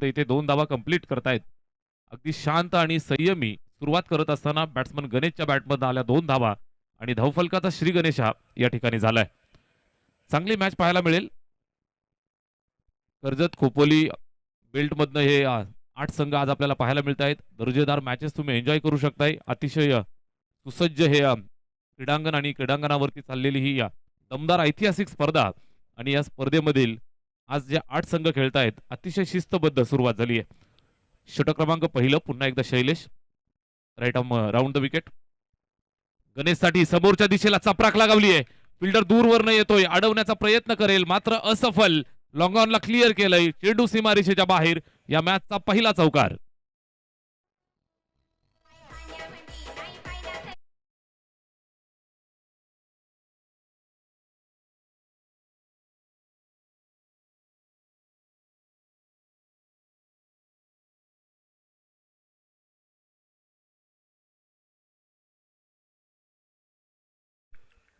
इथे 2 धावा कंप्लीट करतायत. अगदी शांत आणि संयमी सुरुवात करत असताना बॅट्समन गणेशच्या बॅटमधून आल्या 2 धावा आणि धावफलकाचा श्री गणेश हा या ठिकाणी झालाय. चांगली मॅच पाहायला मिळेल. कर्जत खोपोली बेल्टमधनं हे 8 संघ आज आपल्याला पाहायला मिळत आहेत. दर्जेदार मॅचेस तुम्ही एन्जॉय करू शकताय. अतिशय सुसज्ज हे क्रीडांगण आणि क्रीडांगणावरती चाललेली ही दमदार ऐतिहासिक स्पर्धा आणि या स्पर्धेमधील आज जे 8 संघ खेळतायत अतिशय शिस्तबद्ध सुरुवात झाली आहे. षटक क्रमांक पहिलं पुन्हा एकदा Shailesh right arm round the wicket. गणेशसाठी समोरच्या दिशेला चपराक लगावली आहे. फिल्डर दूरवरनं येतोय, अडवण्याचा प्रयत्न करेल मात्र असफल. लॉंग ऑनला क्लिअर केलंय. चेंडू सीमारेषेच्या बाहेर. या मॅचचा पहिला चौकार.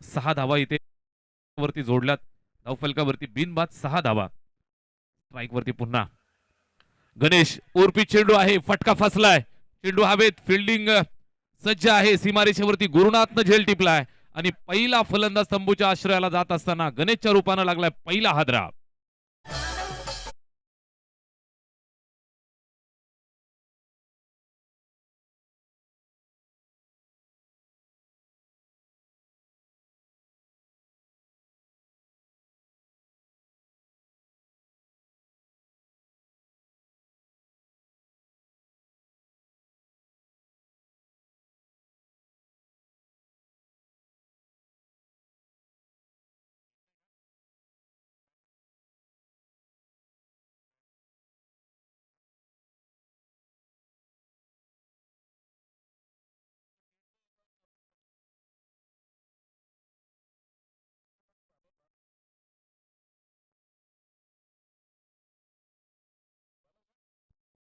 सहा धावा इथे वरती जोडल्यात. धावफलकावरती बिनबाद 6 धावा. स्ट्राईक वरती पुन्हा गणेश. ओरपी चेंडू आहे, फटका फसलाय. चेंडू हवेत, फिल्डिंग सज्ज आहे. सीमारेषेवरती गुरुनाथनं झेल टिपलाय आणि पहिला फलंदाज तंबूच्या आश्रयाला जात असताना गणेशच्या रूपानं लागलाय पहिला हादरा.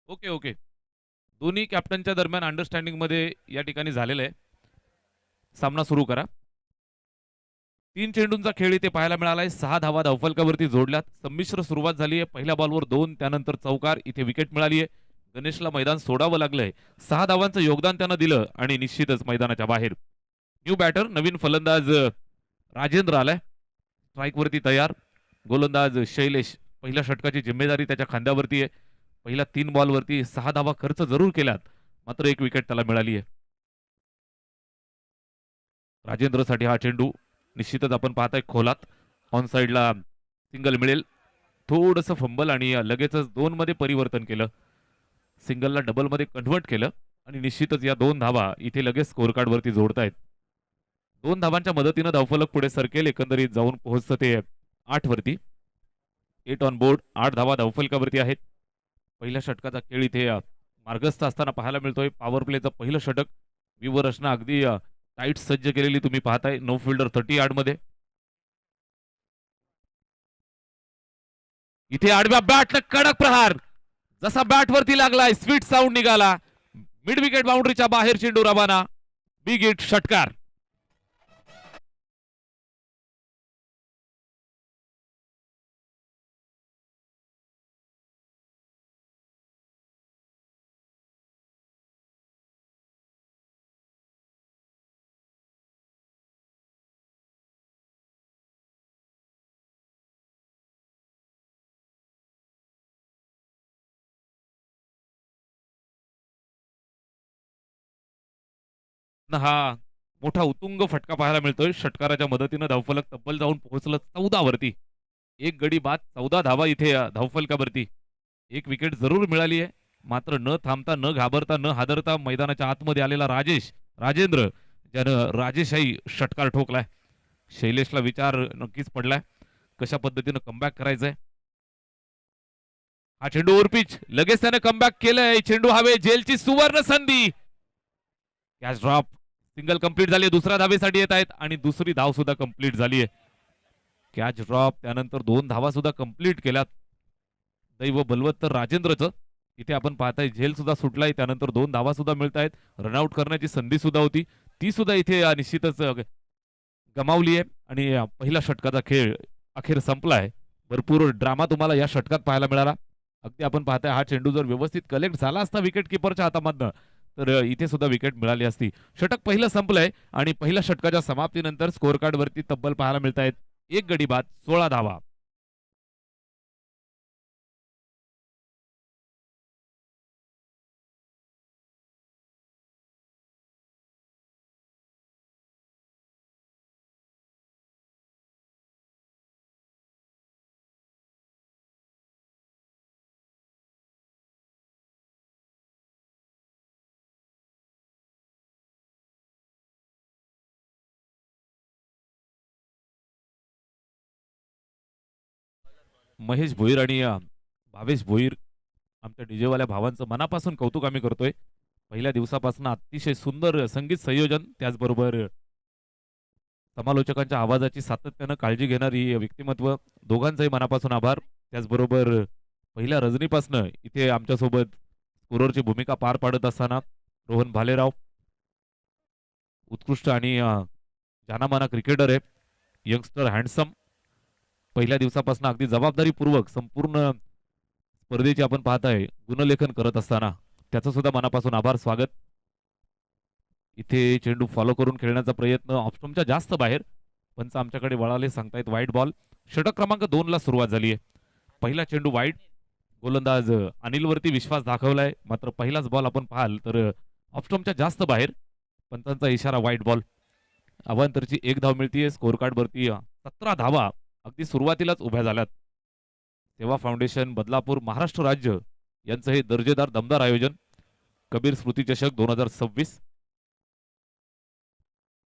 Okay okay. दोन्ही कॅप्टनच्या दरम्यान अंडरस्टँडिंग मध्ये या ठिकाणी झालेलं आहे. सामना सुरू करा. 3 चेंडूंचा खेळ इथे पाहायला मिळालाय. 6 धावा धावफलकावरती जोडल्यात. संमिश्र सुरुवात झाली आहे. पहिल्या बॉलवर 2, त्यानंतर चौकार. इथे विकेट मिळाली आहे. गणेशला मैदान सोडावं लागलंय. 6 धावांचं योगदान त्यानं दिलं आणि निश्चितच मैदानाच्या बाहेर. न्यू बॅटर नवीन फलंदाज राजेंद्र आलाय. स्ट्राईक वरती तयार. गोलंदाज शैलेश. पहिल्या षटकाची जिम्मेदारी त्याच्या खांद्यावरती आहे. पहिल्या 3 बॉलवरती 6 धावा खर्च जरूर केल्यात मात्र 1 विकेट त्याला मिळाली आहे. राजेंद्रसाठी हा चेंडू निश्चितच आपण पाहताय खोलात. ऑन साइडला सिंगल मिळेल. थोडंसं फंबल आणि लगेचच 2 मध्ये परिवर्तन केलं. सिंगलला डबल मध्ये कन्व्हर्ट केलं आणि निश्चितच या 2 धावा इथे लगेच स्कोर कार्ड वरती जोडतायत. 2 धावांच्या मदतीनं धावफलक पुढे सरकेल. एकंदरीत जाऊन पोहोचतं ते 8 वरती. 8 ऑन बोर्ड. 8 धावा धावफलकावरती आहेत. पहिल्या षटकाचा खेळ इथे मार्गस्थ असताना पाहायला मिळतोय. पॉवर प्लेचं पहिलं षटक विवर रचना अगदी टाईट सज्ज केलेली तुम्ही पाहताय. नो फिल्डर 30 यार्ड मध्ये. इथे आडव्या बॅटनं कडक प्रहार. जसा बॅट वरती लागलाय स्वीट साऊंड निघाला. मिड विकेट बाउंड्रीच्या बाहेर चेंडू रवाना. बिग हिट षटकार. हा मोठा उतुंग फटका पाहायला मिळतोय. षटकाराच्या मदतीनं धावफलक तब्बल जाऊन पोहोचलं 14 वरती. 1 गडी बाद 14 धावा इथे धावफलकावरती. 1 विकेट जरूर मिळाली आहे मात्र न थांबता न घाबरता न हादरता मैदानाच्या आतमध्ये आलेला राजेंद्र ज्यानं राजेशाही षटकार ठोकलाय. शैलेशला विचार नक्कीच पडलाय कशा पद्धतीनं कमबॅक करायचंय. हा चेंडू ओव्हरपिच. लगेच त्याने कमबॅक केलंय. चेंडू हवे. जेलची सुवर्ण संधी. Catch drop. सिंगल कंप्लीट झाली. दुसऱ्या धावेसाठी येत आहेत आणि दुसरी धाव सुद्धा कंप्लीट झाली आहे. कॅच ड्रॉप त्यानंतर 2 धावा सुद्धा कंप्लीट केल्यात. दैव बलवत्तर राजेंद्रचं. इथे आपण पाहताय झेल सुद्धा सुटलाय. त्यानंतर 2 धावा सुद्धा मिळत आहेत. रनआउट करण्याची संधी सुद्धा होती ती सुद्धा इथे निश्चितच गमावली आहे आणि पहिल्या षटकाचा खेळ अखेर संपलाय. भरपूर ड्रामा तुम्हाला या षटकात पाहायला मिळाला. अगदी आपण पाहताय हा चेंडू जर व्यवस्थित कलेक्ट झाला असता विकेट किपरच्या हातामधनं तर इथे सुद्धा विकेट मिळाली असती. षटक पहिलं संपलंय आणि पहिल्या षटकाच्या समाप्तीनंतर स्कोअर कार्डवरती तब्बल पाहायला मिळत आहेत 1 गडी बाद 16 धावा. महेश भोईर आणि भावेश भोईर आमच्या डीजेवाल्या भावांचं मनापासून कौतुक आम्ही करतोय. पहिल्या दिवसापासून अतिशय सुंदर संगीत संयोजन त्याचबरोबर समालोचकांच्या आवाजाची सातत्यानं काळजी घेणारी व्यक्तिमत्व दोघांचाही मनापासून आभार. त्याचबरोबर पहिल्या रजनीपासनं इथे आमच्यासोबत स्कोररची भूमिका पार पाडत असताना रोहन भालेराव उत्कृष्ट आणि जानामाना क्रिकेटर आहे. यंगस्टर हँडसम पहिल्या दिवसापासून अगदी जबाबदारीपूर्वक संपूर्ण स्पर्धेची आपण पाहताय गुणलेखन करत असताना त्याचं सुद्धा मनापासून आभार स्वागत. इथे चेंडू फॉलो करून खेळण्याचा प्रयत्न ऑप्शनच्या जास्त बाहेर पंच आमच्याकडे वळाले सांगतायत वाईट बॉल. षटक क्रमांक 2 ला सुरुवात झाली आहे. पहिला चेंडू वाईट गोलंदाज अनिलवरती विश्वास दाखवलाय मात्र पहिलाच बॉल आपण पाहाल तर ऑप्शनच्या जास्त बाहेर पंचांचा इशारा वाईट बॉल. अवांतरची 1 धाव मिळतीये. स्कोअर कार्डवरती 17 धावा अगदी सुरुवातीलाच उभ्या झाल्यात. सेवा फाउंडेशन बदलापूर महाराष्ट्र राज्य यांचं हे दर्जेदार दमदार आयोजन कबीर स्मृती चषक 2026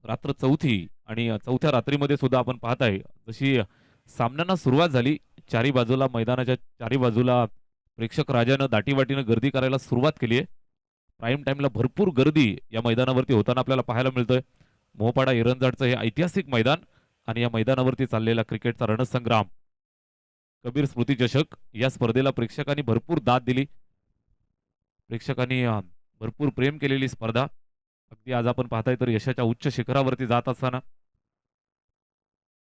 रात्र चौथी आणि चौथ्या रात्रीमध्ये सुद्धा आपण पाहताय जशी सामन्यांना सुरुवात झाली चारी बाजूला मैदानाच्या चारी बाजूला प्रेक्षक राजानं दाटीवाटीनं गर्दी करायला सुरुवात केली आहे. प्राईम टाइमला भरपूर गर्दी या मैदानावरती होताना आपल्याला पाहायला मिळतोय. मोहपाडा एरंजाडचं हे ऐतिहासिक मैदान आणि या मैदानावरती चाललेला क्रिकेटचा रणसंग्राम कबीर स्मृती चषक या स्पर्धेला प्रेक्षकांनी भरपूर दाद दिली. प्रेक्षकांनी भरपूर प्रेम केलेली स्पर्धा अगदी आज आपण पाहताय तर यशाच्या उच्च शिखरावरती जात असताना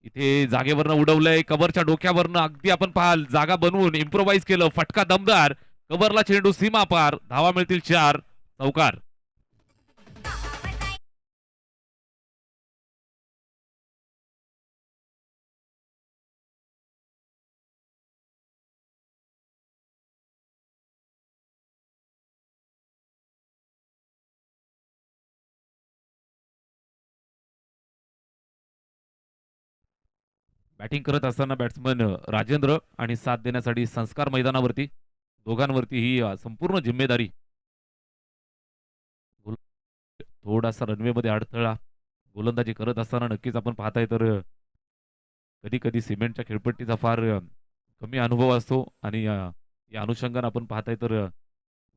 इथे जागेवरनं उडवलंय कव्हरच्या डोक्यावरनं अगदी आपण पाहाल जागा बनवून इम्प्रोवाइज केलं. फटका दमदार कव्हरला चेंडू सीमा पार धावा मिळतील 4 चौकार. बॅटिंग करत असताना बॅट्समन राजेंद्र आणि साथ देण्यासाठी संस्कार मैदानावरती दोघांवरती ही संपूर्ण जिम्मेदारी. थोडासा रनवेमध्ये अडथळा गोलंदाजी करत असताना नक्कीच आपण पाहताय तर कधी कधी सिमेंटच्या खेळपट्टीचा फार कमी अनुभव असतो आणि या अनुषंगाने आपण पाहताय तर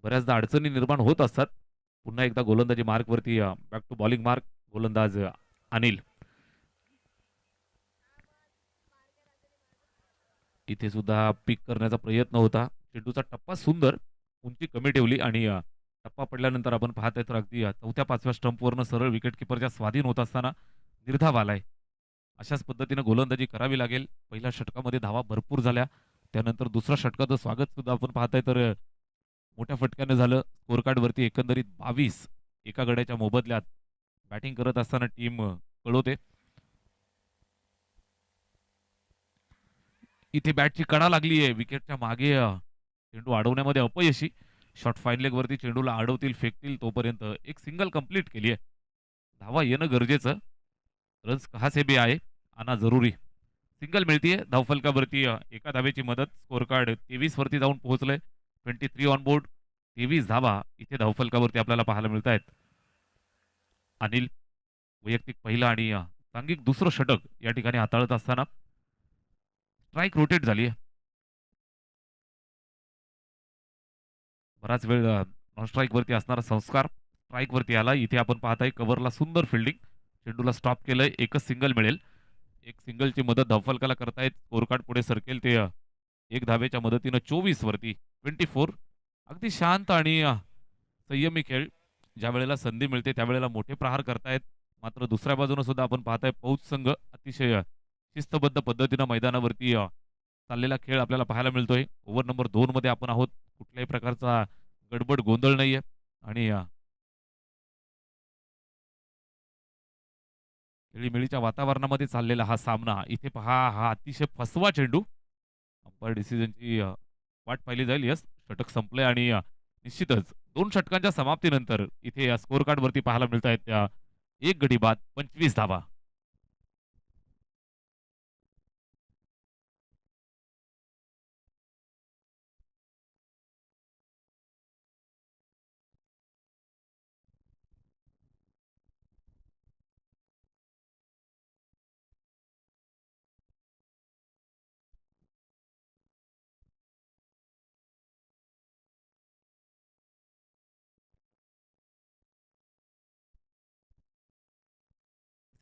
बऱ्याचदा अडचणी निर्माण होत असतात. पुन्हा एकदा गोलंदाजी मार्कवरती बॅक टू बॉलिंग मार्क गोलंदाज अनिल. इथे सुद्धा पिक करण्याचा प्रयत्न होता. चेंडूचा टप्पा सुंदर उंची कमी ठेवली आणि टप्पा पडल्यानंतर आपण पाहताय तर अगदी चौथ्या पाचव्या स्टंपवरनं सरळ विकेट किपरच्या स्वाधीन होत असताना निर्धाव आलाय. अशाच पद्धतीने गोलंदाजी करावी लागेल. पहिल्या षटकामध्ये धावा भरपूर झाल्या त्यानंतर दुसऱ्या षटकाचं स्वागत सुद्धा आपण पाहताय तर मोठ्या फटक्याने झालं. स्कोअर कार्डवरती एकंदरीत 22 एका गड्याच्या मोबदल्यात बॅटिंग करत असताना टीम कळवते. इथे बॅटची कडा लागली आहे विकेटच्या मागे चेंडू अडवण्यामध्ये अपयशी. शॉर्ट फाईन लेग वरती चेंडूला अडवतील फेकतील तोपर्यंत एक सिंगल कंप्लीट केली आहे. धावा येणं गरजेचं. रन्स कहा से भी आए आना जरुरी. सिंगल मिळतीये धावफलकावरती एका धावेची मदत. स्कोअर कार्ड 23 वरती जाऊन पोहोचलंय. 23 ऑन बोर्ड 23 धावा इथे धावफलकावरती आपल्याला पाहायला मिळत आहेत. अनिल वैयक्तिक पहिला आणि सांघिक दुसरं षटक या ठिकाणी हाताळत असताना स्ट्राईक रोटेट झाली आहे. बराच वेळ नॉन स्ट्राईक वरती असणारा संस्कार स्ट्राईक वरती आला. इथे आपण पाहताय कव्हरला सुंदर फिल्डिंग चेंडूला स्टॉप केलंय. एकच सिंगल मिळेल. एक सिंगलची मदत धावफलकाला करतायत. स्कोअर कार्ड पुढे सरकेल ते एक धावेच्या मदतीनं 24 वरती 24. अगदी शांत आणि संयमी खेळ. ज्या वेळेला संधी मिळते त्यावेळेला मोठे प्रहार करतायत. मात्र दुसऱ्या बाजूने सुद्धा आपण पाहताय पौज संघ अतिशय शिस्तबद्ध पद्धतीनं मैदानावरती चाललेला खेळ आपल्याला पाहायला मिळतोय. ओव्हर नंबर 2 मध्ये आपण आहोत. कुठल्याही प्रकारचा गडबड गोंधळ नाहीये आणि खेळीमेळीच्या वातावरणामध्ये चाललेला हा सामना. इथे पहा हा अतिशय फसवा चेंडू. अंपायर डिसिजनची वाट पाहिली जाईल. येस, षटक संपलंय आणि निश्चितच 2 षटकांच्या समाप्तीनंतर इथे स्कोर कार्डवरती पाहायला मिळतायत त्या 1 गडी बाद 25 धावा.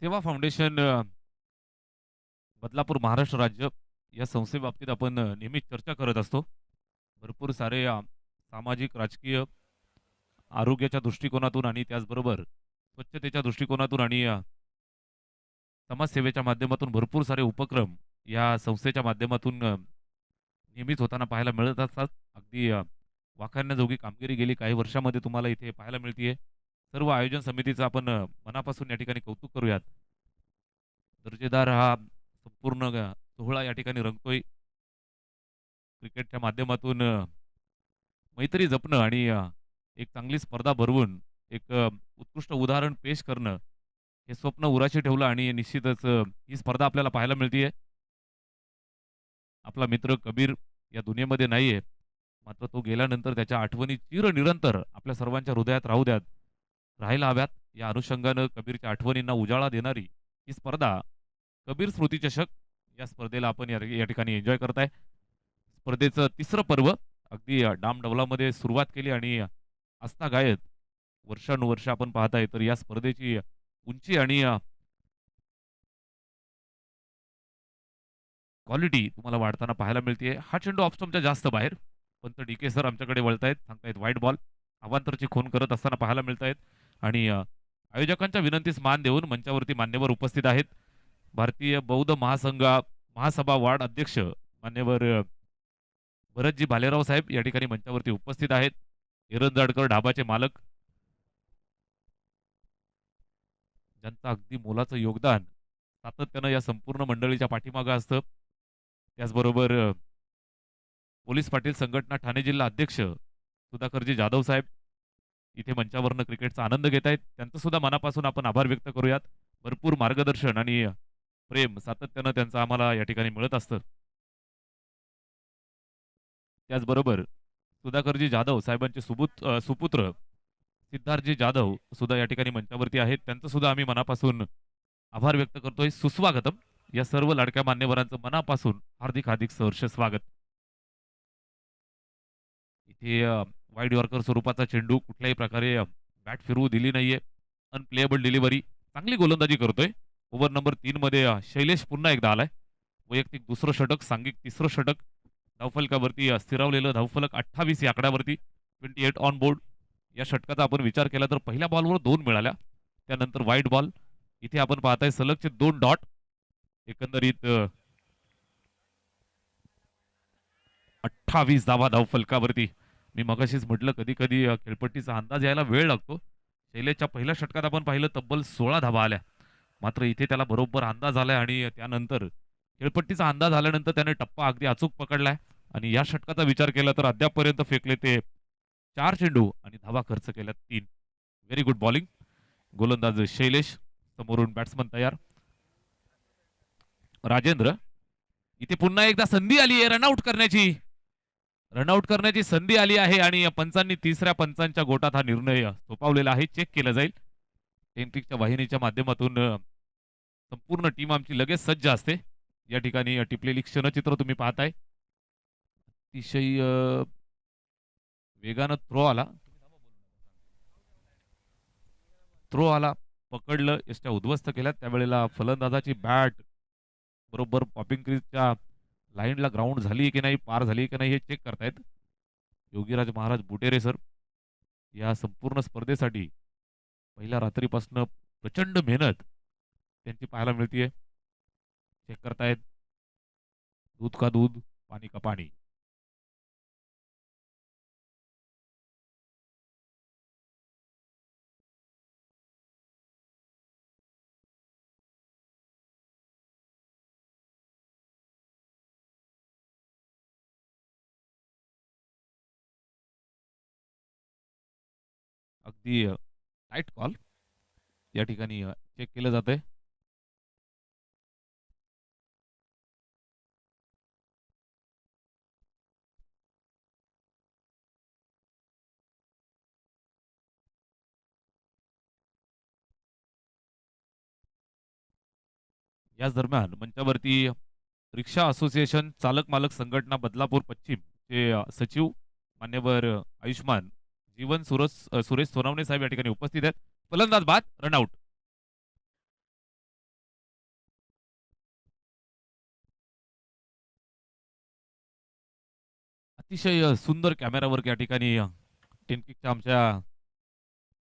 सेवा फाउंडेशन बदलापूर महाराष्ट्र राज्य या संस्थेबाबतीत आपण नेहमीच चर्चा करत असतो. भरपूर सारे सामाजिक, राजकीय, आरोग्याच्या दृष्टिकोनातून आणि त्याचबरोबर स्वच्छतेच्या दृष्टिकोनातून आणि समाजसेवेच्या माध्यमातून भरपूर सारे उपक्रम या संस्थेच्या माध्यमातून नेहमीच होताना पाहायला मिळत असतात. अगदी वाखाणण्याजोगी कामगिरी गेली काही वर्षामध्ये तुम्हाला इथे पाहायला मिळतीये. सर्व आयोजन समितीचं आपण मनापासून या ठिकाणी कौतुक करूयात. दर्जेदार हा संपूर्ण सोहळा या ठिकाणी रंगतोय. क्रिकेटच्या माध्यमातून मैत्री जपणं आणि एक चांगली स्पर्धा भरवून एक उत्कृष्ट उदाहरण पेश करणं हे स्वप्न उराशी ठेवलं आणि निश्चितच ही स्पर्धा आपल्याला पाहायला मिळतीये. आपला मित्र कबीर या दुनियेमध्ये नाहीये. मात्र तो गेल्यानंतर त्याच्या आठवणी चिरनिरंतर आपल्या सर्वांच्या हृदयात राहू द्यात, राहायला हव्यात. या अनुषंगानं कबीरच्या आठवणींना उजाळा देणारी ही स्पर्धा कबीर स्मृती चषक या स्पर्धेला आपण या ठिकाणी एन्जॉय करताय. स्पर्धेचं तिसरं पर्व अगदी डामडौलामध्ये सुरुवात केली आणि आस्थागायत वर्षानुवर्ष आपण पाहताय तर या स्पर्धेची उंची आणि क्वालिटी तुम्हाला वाढताना पाहायला मिळते. हा चेंडू ऑफस्टंपच्या जास्त बाहेर. पंत डीके सर आमच्याकडे वळतायत, सांगतायत वाईट बॉल. अवांतरची खून करत असताना पाहायला मिळतायत आणि आयोजकांच्या विनंतीस मान देऊन मंचावरती मान्यवर उपस्थित आहेत. भारतीय बौद्ध महासभा वार्ड अध्यक्ष मान्यवर भरतजी भालेराव साहेब या ठिकाणी मंचावरती उपस्थित आहेत. एरंजाडकर ढाबाचे मालक, ज्यांचं अगदी मोलाचं योगदान सातत्यानं या संपूर्ण मंडळीच्या पाठीमागं असतं. त्याचबरोबर पोलीस पाटील संघटना ठाणे जिल्हा अध्यक्ष सुधाकरजी जाधव साहेब इथे मंचावरनं क्रिकेटचा आनंद घेत आहेत. त्यांचं सुद्धा मनापासून आपण आभार व्यक्त करूयात. भरपूर मार्गदर्शन आणि प्रेम सातत्यानं त्यांचं आम्हाला या ठिकाणी मिळत असतं. त्याचबरोबर सुधाकरजी जाधव साहेबांचे सुपुत्र सिद्धार्थजी जाधव सुद्धा या ठिकाणी मंचावरती आहेत. त्यांचं सुद्धा आम्ही मनापासून आभार व्यक्त करतोय. सुस्वागतम. या सर्व लाडक्या मान्यवरांचं मनापासून हार्दिक हार्दिक सहर्ष स्वागत. इथे वाईड यॉर्कर स्वरूपाचा चेंडू कुठल्याही प्रकारे बॅट फिरवू दिली नाहीये. Unplayable delivery. चांगली गोलंदाजी करतोय. ओव्हर नंबर 3 मध्ये शैलेश पुन्हा एकदा आलाय. वैयक्तिक दुसरं षटक, सांघिक तिसरं षटक. धावफलकावरती स्थिरावलेलं धावफलक 28 या आकड्यावरती. 28 ऑन बोर्ड. या षटकाचा आपण विचार केला तर पहिल्या बॉलवर 2 मिळाल्या. त्यानंतर वाईट बॉल. इथे आपण पाहताय सलगचे 2 डॉट. एकंदरीत 28 धावा धावफलकावरती. मी मगाशीच म्हटलं कधी कधी खेळपट्टीचा अंदाज यायला वेळ लागतो. शैलेशच्या पहिल्या षटकात आपण पाहिलं तब्बल 16 धावा आल्या. मात्र इथे त्याला बरोबर अंदाज आलाय आणि त्यानंतर खेळपट्टीचा अंदाज आल्यानंतर त्याने टप्पा अगदी अचूक पकडलाय आणि या षटकाचा विचार केला तर अद्यापपर्यंत फेकले ते 4 चेंडू आणि धावा खर्च केल्या 3. Very good bowling. गोलंदाज शैलेश, समोरून बॅट्समन तयार. राजेंद्र. इथे पुन्हा एकदा संधी आली आहे रनआउट करण्याची. रनआउट करण्याची संधी आली आहे आणि पंचांनी तिसऱ्या पंचांच्या गोटात हा निर्णय सोपवलेला आहे. चेक केला जाईल. टेनटिकच्या वाहिनीच्या माध्यमातून संपूर्ण टीम आमची लगेच सज्ज असते. या ठिकाणी टिपलेली क्षणचित्र तुम्ही पाहताय. अतिशय वेगानं थ्रो आला, पकडलं, यष्ट्या उद्ध्वस्त केल्यात. त्यावेळेला फलंदाजाची बॅट बरोबर पॉपिंग क्रीजच्या लाईनला ग्राउंड झाली की नाही, पार झाली की नाही हे चेक करतायत योगीराज महाराज बुटेरे सर. या संपूर्ण स्पर्धेसाठी पहिल्या रात्रीपासून प्रचंड मेहनत त्यांची पाहायला मिळतीये. चेक करतायत. दूध का दूध. पाणी का पाणी. अगदी टाईट कॉल या ठिकाणी चेक केलं जातंय. याच दरम्यान मंचावरती रिक्षा असोसिएशन चालक मालक संघटना बदलापूर पश्चिम चे सचिव मान्यवर आयुष्मान जीवन सुरेश सोनवणे साहेब या ठिकाणी उपस्थित आहेत. फलंदाज बाद रनआउट. अतिशय सुंदर कॅमेरावर्क या ठिकाणी टेनकिकच्या आमच्या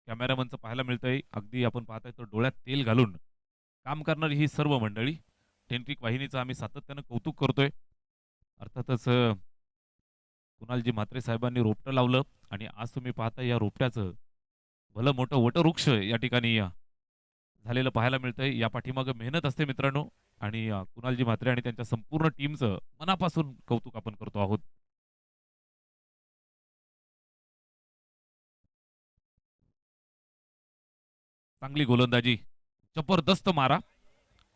कॅमेरामनचं पाहायला मिळतंय. अगदी आपण पाहताय तर डोळ्यात तेल घालून काम करणारी ही सर्व मंडळी. टेनकिक वाहिनीचं आम्ही सातत्यानं कौतुक करतोय. अर्थातच कुणालजी म्हात्रे साहेबांनी रोपटं लावलं आणि आज तुम्ही पाहता या रोपट्याचं भलं मोठं वटवृक्ष या ठिकाणी झालेलं पाहायला मिळतंय. या पाठीमागं मेहनत असते मित्रांनो आणि कुणालजी म्हात्रे आणि त्यांच्या संपूर्ण टीमचं मनापासून कौतुक आपण करतो आहोत. चांगली गोलंदाजी, जबरदस्त मारा,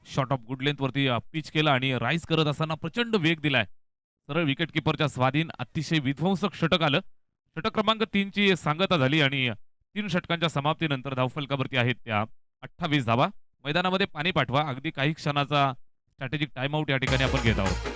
शॉट ऑफ गुड लेंथ वरती पिच केला आणि राईज करत असताना प्रचंड वेग दिलाय. सरळ विकेट किपरच्या स्वाधीन अतिशय विध्वंसक षटक आलं. षटक क्रमांक 3 ची सांगता झाली आणि 3 षटकांच्या समाप्तीनंतर धावफलकावरती आहेत त्या 28 धावा. मैदानामध्ये पाणी पाठवा. अगदी काही क्षणाचा स्ट्रॅटेजिक टाइमआउट या ठिकाणी आपण घेत आहोत.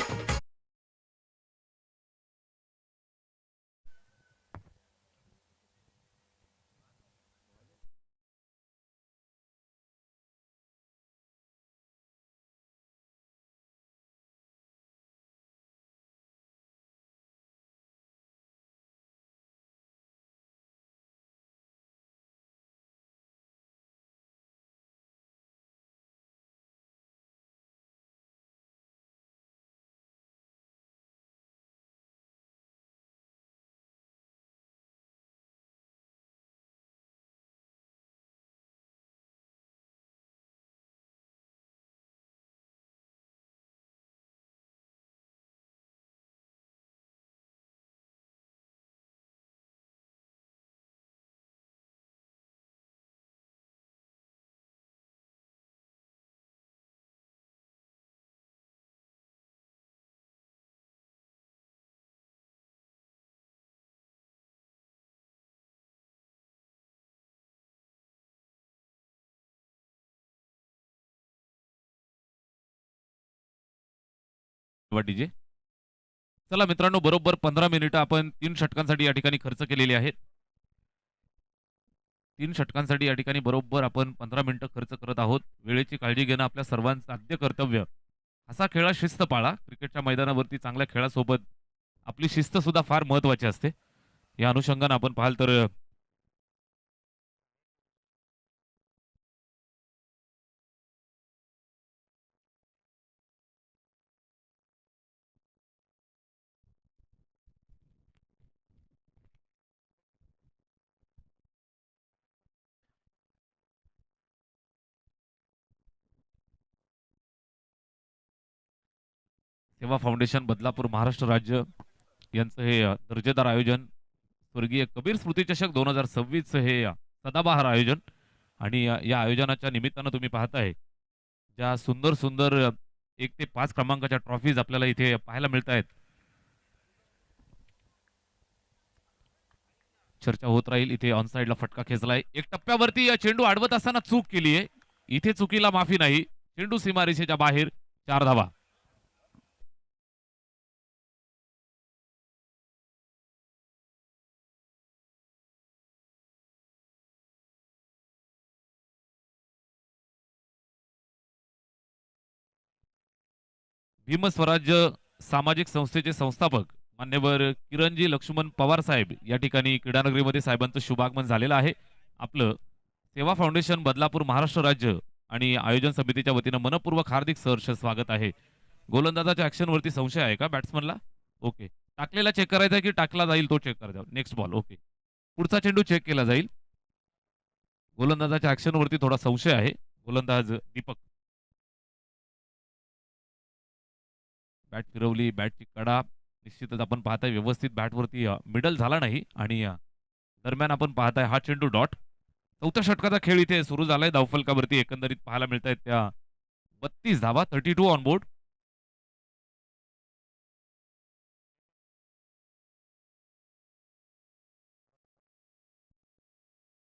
डीजे. चला मित्रांनो, बरोबर 15 मिनिटं आपण 3 षटकांसाठी या ठिकाणी खर्च केलेली आहेत. 3 षटकांसाठी या ठिकाणी बरोबर आपण 15 मिनिटं खर्च करत आहोत. वेळेची काळजी घेणं आपल्या सर्वांचं आद्य कर्तव्य. असा खेळा शिस्त पाळा. क्रिकेटच्या मैदानावरती चांगल्या खेळासोबत आपली शिस्त सुद्धा फार महत्वाची असते. या अनुषंगाने आपण पाहाल तर सेवा फाउंडेशन बदलापूर महाराष्ट्र राज्य यांचं हे दर्जेदार आयोजन, स्वर्गीय कबीर स्मृती चषक 2026 हे सदाबहार आयोजन आणि या आयोजनाच्या निमित्तानं तुम्ही पाहताय ज्या सुंदर सुंदर 1 ते 5 क्रमांकाच्या ट्रॉफीज आपल्याला इथे पाहायला मिळत आहेत. चर्चा होत राहील. इथे ऑन साइडला फटका खेचलाय. एक टप्प्यावरती या चेंडू अडवत असताना चूक केली आहे. इथे चुकीला माफी नाही. चेंडू सीमारेषेच्या बाहेर. 4 धावा. भीमस्वराज्य सामाजिक संस्थेचे संस्थापक मान्यवर किरणजी लक्ष्मण पवार साहेब या ठिकाणी क्रीडानगरीमध्ये साहेबांचं शुभागमन झालेलं आहे. आपलं सेवा फाउंडेशन बदलापूर महाराष्ट्र राज्य आणि आयोजन समितीच्या वतीनं मनपूर्वक हार्दिक सहर्ष स्वागत आहे. गोलंदाजाच्या ऍक्शनवरती संशय आहे का बॅट्समनला? ओके. टाकलेला चेक करायचा आहे की टाकला जाईल तो चेक करायचा. Next ball. ओके. पुढचा चेंडू चेक केला जाईल. गोलंदाजाच्या ॲक्शनवरती थोडा संशय आहे. गोलंदाज दीपक. बॅट फिरवली, बॅटची कडा निश्चितच आपण पाहताय व्यवस्थित बॅटवरती मिडल झाला नाही आणि दरम्यान आपण पाहताय हा चेंडू डॉट. चौथ्या षटकाचा खेळ इथे सुरू झालाय. धावफलकावरती एकंदरीत पाहायला मिळत आहेत त्या 32 धावा, 32 ऑन बोर्ड.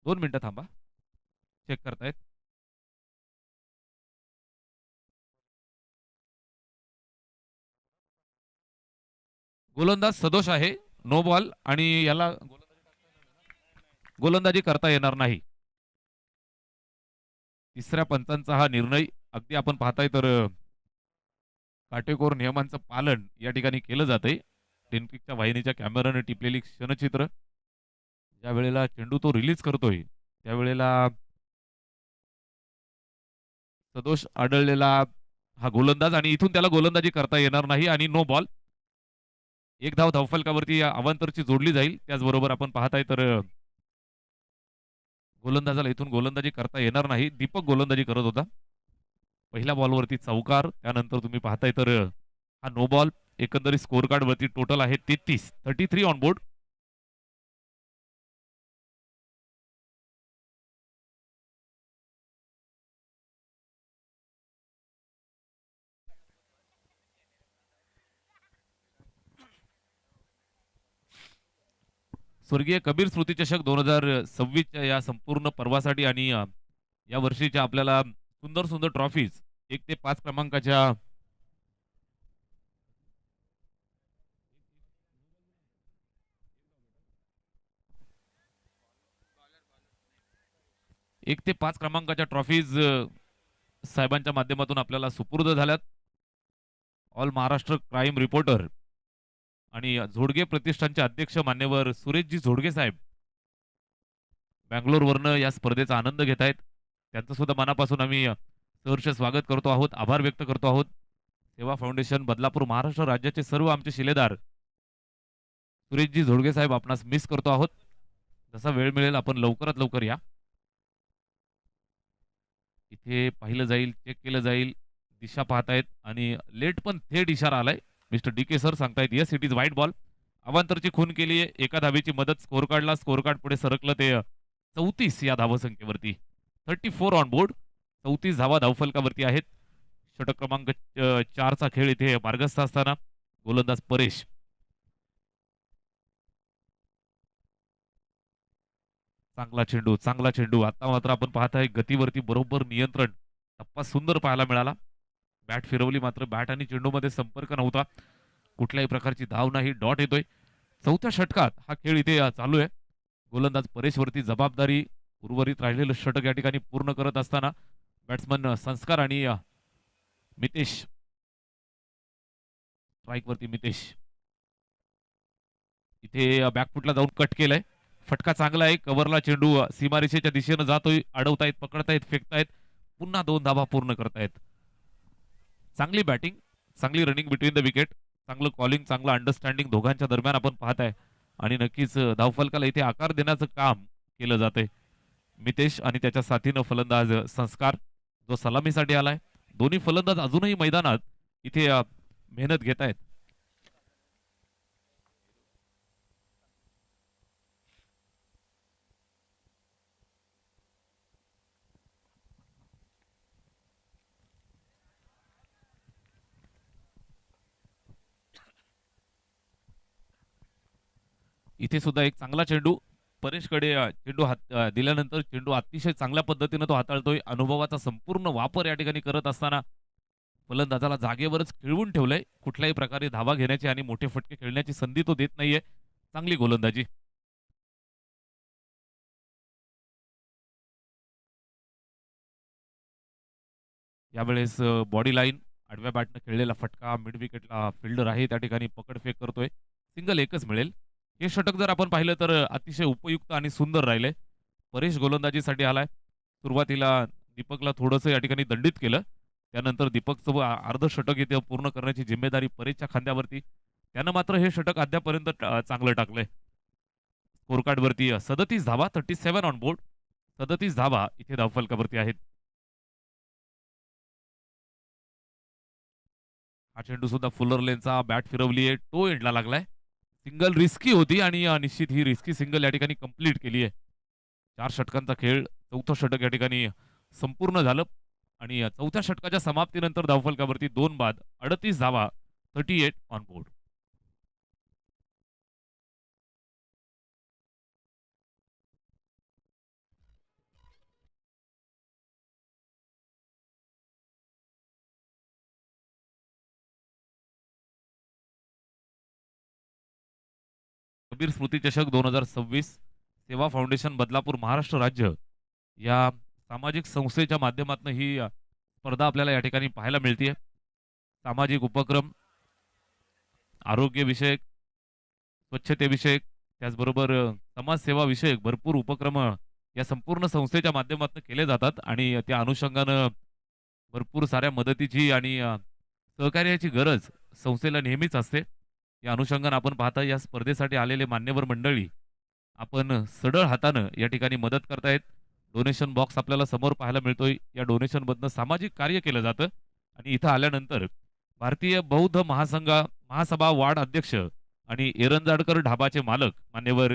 2 मिनिटं थांबा. चेक करतायत. गोलंदाज सदोष आहे. नो बॉल आणि याला गोलंदाजी करता येणार नाही. तिसऱ्या पंचांचा हा निर्णय अगदी आपण पाहताय तर काटेकोर नियमांचं पालन या ठिकाणी केलं जातंय. टेनपिकच्या वाहिनीच्या कॅमेराने टिपलेली क्षणचित्र. ज्या वेळेला चेंडू तो रिलीज करतोय त्यावेळेला सदोष आढळलेला हा गोलंदाज आणि इथून त्याला गोलंदाजी करता येणार नाही आणि नो बॉल. एक धाव धावफलकावरती या अवांतरची जोडली जाईल. त्याचबरोबर आपण पाहताय तर गोलंदाजाला इथून गोलंदाजी करता येणार नाही. दीपक गोलंदाजी करत होता. पहिल्या बॉलवरती चौकार. त्यानंतर तुम्ही पाहताय तर हा नो बॉल. एकंदरीत स्कोर कार्ड वरती टोटल आहे 33 ऑन बोर्ड. स्वर्गीय कबीर स्मृती चषक 2026च्या या संपूर्ण पर्वासाठी आणि या वर्षीच्या आपल्याला सुंदर सुंदर ट्रॉफीज 1 ते 5 क्रमांकाच्या 1 ते 5 क्रमांकाच्या ट्रॉफीज साहेबांच्या माध्यमातून आपल्याला सुपूर्द झाल्यात. ऑल महाराष्ट्र क्राईम रिपोर्टर आणि झोडगे प्रतिष्ठानचे अध्यक्ष मान्यवर सुरेशजी झोडगे साहेब बँगलोरवरनं या स्पर्धेचा आनंद घेत आहेत. त्यांचं सुद्धा मनापासून आम्ही सहर्ष स्वागत करतो आहोत. आभार व्यक्त करतो आहोत. सेवा फाउंडेशन बदलापूर महाराष्ट्र राज्याचे सर्व आमचे शिलेदार सुरेशजी झोडगे साहेब आपणास मिस करतो आहोत. जसा वेळ मिळेल आपण लवकरात लवकर या. इथे पाहिलं जाईल, चेक केलं जाईल. दिशा पाहतायत आणि लेट पण थेट इशारा आलाय. Mister DK. सर सांगतायत येस इट इज वाईट बॉल. अवांतरची खून केली आहे. एका धावेची मदत स्कोर कार्डला. स्कोर कार्ड पुढे सरकलं ते 34 या धावसंख्येवरती. 34 ऑन बोर्ड. 34 धावा धावफलकावरती आहेत. षटक क्रमांक 4चा खेळ इथे मार्गस्थ असताना गोलंदाज परेश. चांगला चेंडू, चांगला चेंडू. आता मात्र आपण पाहताय गतीवरती बरोबर नियंत्रण. टप्पा सुंदर पाहायला मिळाला. बॅट फिरवली मात्र बॅट आणि चेंडूमध्ये संपर्क नव्हता. कुठल्याही प्रकारची धाव नाही. डॉट येतोय. चौथ्या षटकात हा खेळ इथे चालू आहे. गोलंदाज परेशवरती जबाबदारी. उर्वरित राहिलेलं षटक या ठिकाणी पूर्ण करत असताना बॅट्समन संस्कार आणि मितेश. स्ट्राईकवरती मितेश. इथे बॅकफुटला जाऊन कट केलंय. फटका चांगला आहे. कव्हरला चेंडू सीमारेषेच्या दिशेनं जातोय. अडवतायत, पकडतायत, फेकतायत. पुन्हा 2 धावा पूर्ण करतायत. चांगली बॅटिंग, चांगली रनिंग बिटवीन द विकेट, चांगलं कॉलिंग, चांगलं अंडरस्टँडिंग दोघांच्या दरम्यान आपण पाहताय आणि नक्कीच धावफलकाला इथे आकार देण्याचं काम केलं जातंय. मितेश आणि त्याच्या साथीनं फलंदाज संस्कार जो सलामीसाठी आलाय. दोन्ही फलंदाज अजूनही मैदानात इथे मेहनत घेत आहेत. इथे सुद्धा एक चांगला चेंडू परेशकडे. चेंडू हात दिल्यानंतर चेंडू अतिशय चांगल्या पद्धतीने तो हाताळतोय. अनुभवाचा संपूर्ण वापर या ठिकाणी करत असताना फलंदाजाला जागेवरच खिळवून ठेवलंय. कुठल्याही प्रकारे धावा घेण्याची आणि मोठे फटके खेळण्याची संधी तो देत नाहीये. चांगली गोलंदाजी. यावेळेस बॉडी लाईन आडव्या बॅटनं खेळलेला फटका. मिड विकेटला फिल्डर आहे त्या ठिकाणी पकडफेक करतोय. सिंगल एकच मिळेल. हे षटक जर आपण पाहिलं तर अतिशय उपयुक्त आणि सुंदर राहिले. परेश गोलंदाजीसाठी आलाय. सुरुवातीला दीपकला थोडंसं या ठिकाणी दंडित केलं. त्यानंतर दीपकचं अर्ध षटक इथे पूर्ण करण्याची जिम्मेदारी परेशच्या खांद्यावरती. त्यानं मात्र हे षटक अद्यापर्यंत चांगलं टाकलंय. स्कोर कार्डवरती 37 धावा, 37 ऑन बोर्ड. 37 धावा इथे धावफलकावरती आहेत. हा चेंडू सुद्धा फुलर लेनचा बॅट फिरवली आहे. टो एंडला लागलाय. सिंगल रिस्की होती आणि निश्चित ही रिस्की सिंगल या ठिकाणी कंप्लीट केली आहे. 4 षटकांचा खेळ, चौथं षटक या ठिकाणी संपूर्ण झालं आणि चौथ्या षटकाच्या समाप्तीनंतर धावफलकावरती 2 बाद, 38 धावा, 38 ऑन बोर्ड. कबीर स्मृती चषक 2026 सेवा फाउंडेशन बदलापूर महाराष्ट्र राज्य या सामाजिक संस्थेच्या माध्यमातून ही स्पर्धा आपल्याला या ठिकाणी पाहायला मिळते. सामाजिक उपक्रम, आरोग्यविषयक, स्वच्छतेविषयक, त्याचबरोबर समाजसेवा विषयक भरपूर उपक्रम या संपूर्ण संस्थेच्या माध्यमातून केले जातात आणि त्या अनुषंगानं भरपूर साऱ्या मदतीची आणि सहकार्याची गरज संस्थेला नेहमीच असते. या अनुषंगानं आपण पाहता या स्पर्धेसाठी आलेले मान्यवर मंडळी आपण सढळ हातानं या ठिकाणी मदत करतायत. डोनेशन बॉक्स आपल्याला समोर पाहायला मिळतोय. या डोनेशनमधनं सामाजिक कार्य केलं जातं आणि इथं आल्यानंतर भारतीय बौद्ध महासभा वार्ड अध्यक्ष आणि एरंजाडकर ढाबाचे मालक मान्यवर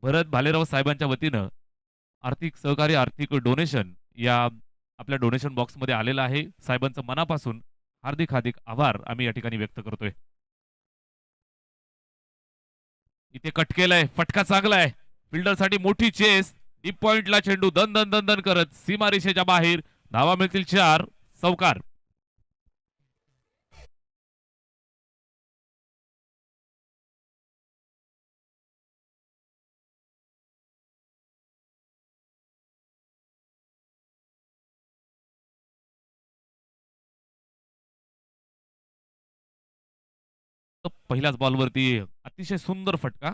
भरत भालेराव साहेबांच्या वतीनं आर्थिक सहकार्य, आर्थिक डोनेशन या आपल्या डोनेशन बॉक्समध्ये आलेलं आहे. साहेबांचं मनापासून हार्दिक हार्दिक आभार आम्ही या ठिकाणी व्यक्त करतोय. इथे कट केलाय, फटका चांगला आहे. फिल्डरसाठी मोठी चेस. डीप पॉइंटला चेंडू दन दन दन दन करत सीमारेषेच्या बाहेर. धावा मिळतील 4. चौकार. पहिल्याच बॉलवरती अतिशय सुंदर फटका.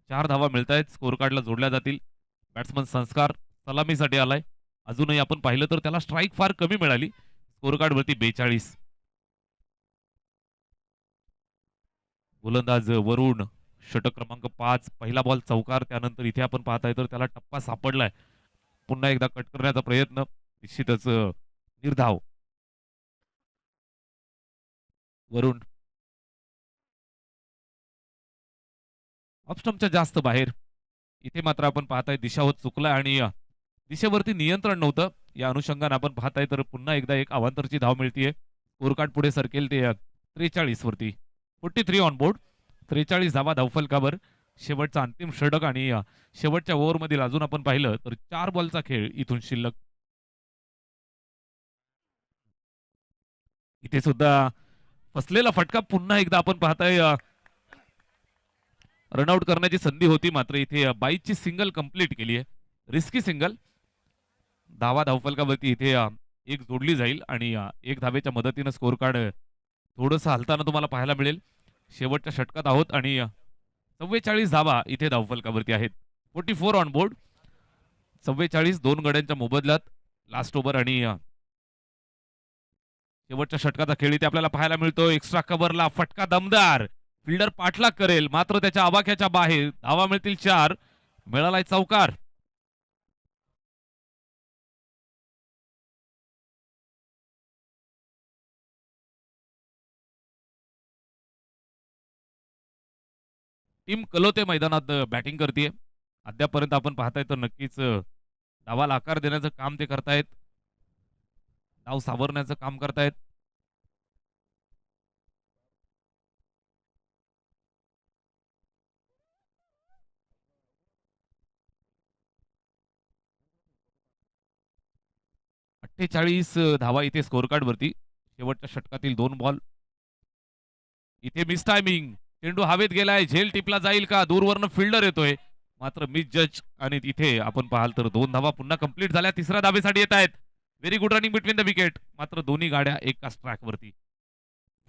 4 धावा मिळतायत. स्कोर कार्डला जोडल्या जातील. बॅट्समन संस्कार सलामीसाठी आलाय. अजूनही आपण पाहिलं तर त्याला स्ट्राईक फार कमी मिळाली. स्कोर कार्डवरती 42. गोलंदाज वरुण, षटक क्रमांक 5. पहिला बॉल चौकार. त्यानंतर इथे आपण पाहताय तर त्याला टप्पा सापडलाय. पुन्हा एकदा कट करण्याचा प्रयत्न. निश्चितच निर्धाव. वरुण ऑफस्टंपच्या जास्त बाहेर. इथे मात्र आपण पाहताय दिशा होत चुकला आणि दिशेवरती नियंत्रण नव्हतं. या अनुषंगाने आपण पाहताय तर पुन्हा एकदा एक अवांतरची धाव मिळतीये. स्कोर कार्ड पुढे सरकेल ते 43 वरती. 43 ऑन बोर्ड. 43 धावा धावफलकावर. शेवटचा अंतिम षटक आणि शेवटच्या ओव्हरमधील अजून आपण पाहिलं तर 4 बॉलचा खेळ इथून शिल्लक. इथे सुद्धा फसलेला फटका. पुन्हा एकदा आपण पाहताय रनआउट करण्याची संधी होती मात्र इथे 22ची सिंगल कंप्लीट केली आहे. Risky single. धावा धावफलकावरती इथे एक जोडली जाईल आणि एक धावेच्या मदतीनं स्कोर कार्ड थोडंसं हलताना तुम्हाला पाहायला मिळेल. शेवटच्या षटकात आहोत आणि 44 धावा इथे धावफलकावरती आहेत. 44 ऑन बोर्ड. 44 2 गड्यांच्या मोबदल्यात लास्ट ओव्हर आणि शेवटच्या षटकाचा खेळ इथे आपल्याला पाहायला मिळतो. एक्स्ट्रा कव्हरला फटका दमदार. फिल्डर पाठलाग करेल मात्र त्याच्या आवाक्याच्या बाहेर. धावा मिळतील 4. मिळालाय चौकार. टीम कलोते मैदानात बॅटिंग करते. अद्यापर्यंत आपण पाहताय तर नक्कीच डावाला आकार देण्याचं काम ते करतायत. डाव सावरण्याचं काम करतायत. अठ्ठेचाळीस धावा इथे स्कोर कार्ड वरती. शेवटच्या षटकातील 2 बॉल. इथे मिस टायमिंग. चेंडू हवेत गेलाय. झेल टिपला जाईल का? दूरवरनं फिल्डर येतोय मात्र मिस जज आणि इथे आपण पाहाल तर 2 धावा पुन्हा कंप्लीट झाल्या. तिसऱ्या धावेसाठी येत आहेत. Very good running between the wicket. मात्र दोन्ही गाड्या एकाच ट्रॅक वरती.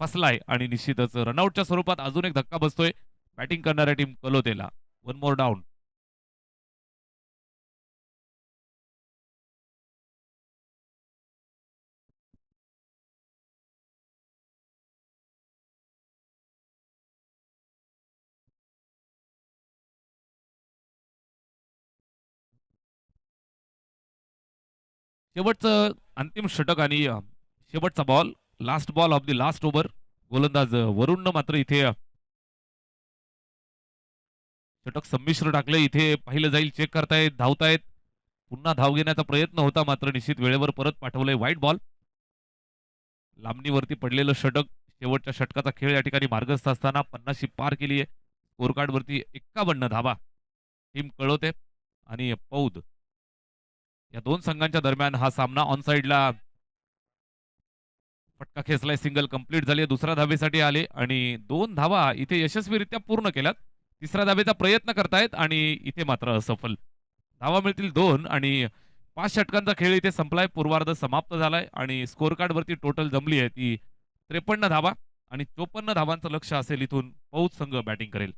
फसलाय आणि निश्चितच रनआउटच्या स्वरूपात अजून एक धक्का बसतोय बॅटिंग करणाऱ्या टीम कलोतेला. 1 मोर डाऊन. शेवटचं अंतिम षटक आणि शेवटचा ball, last ball of the last over. गोलंदाज वरुणनं मात्र इथे षटक संमिश्र टाकले. इथे पाहिलं जाईल, चेक करतायत, धावतायत. पुन्हा धाव घेण्याचा प्रयत्न होता, मात्र निश्चित वेळेवर परत पाठवलंय. White ball. लांबणीवरती पडलेलं षटक. शेवटच्या षटकाचा खेळ या ठिकाणी मार्गस्थ असताना 50शी पार केली आहे. स्कोर कार्ड वरती 51 धावा टीम कळवते. आणि पौद या दोन संघांच्या दरम्यान हा सामना ऑन साइडला फटका खेचलाय. सिंगल कंप्लीट झाली. दुसऱ्या धावेसाठी आले आणि 2 धावा इथे यशस्वीरित्या पूर्ण केल्यात. तिसऱ्या धावेचा प्रयत्न करतायत आणि इथे मात्र असफल. धावा मिळतील 2 आणि 5 षटकांचा खेळ इथे संपलाय. पूर्वार्ध समाप्त झालाय आणि स्कोर कार्ड वरती टोटल जमली आहे ती 53 धावा आणि 54 धावांचं लक्ष असेल. इथून पौद संघ बॅटिंग करेल.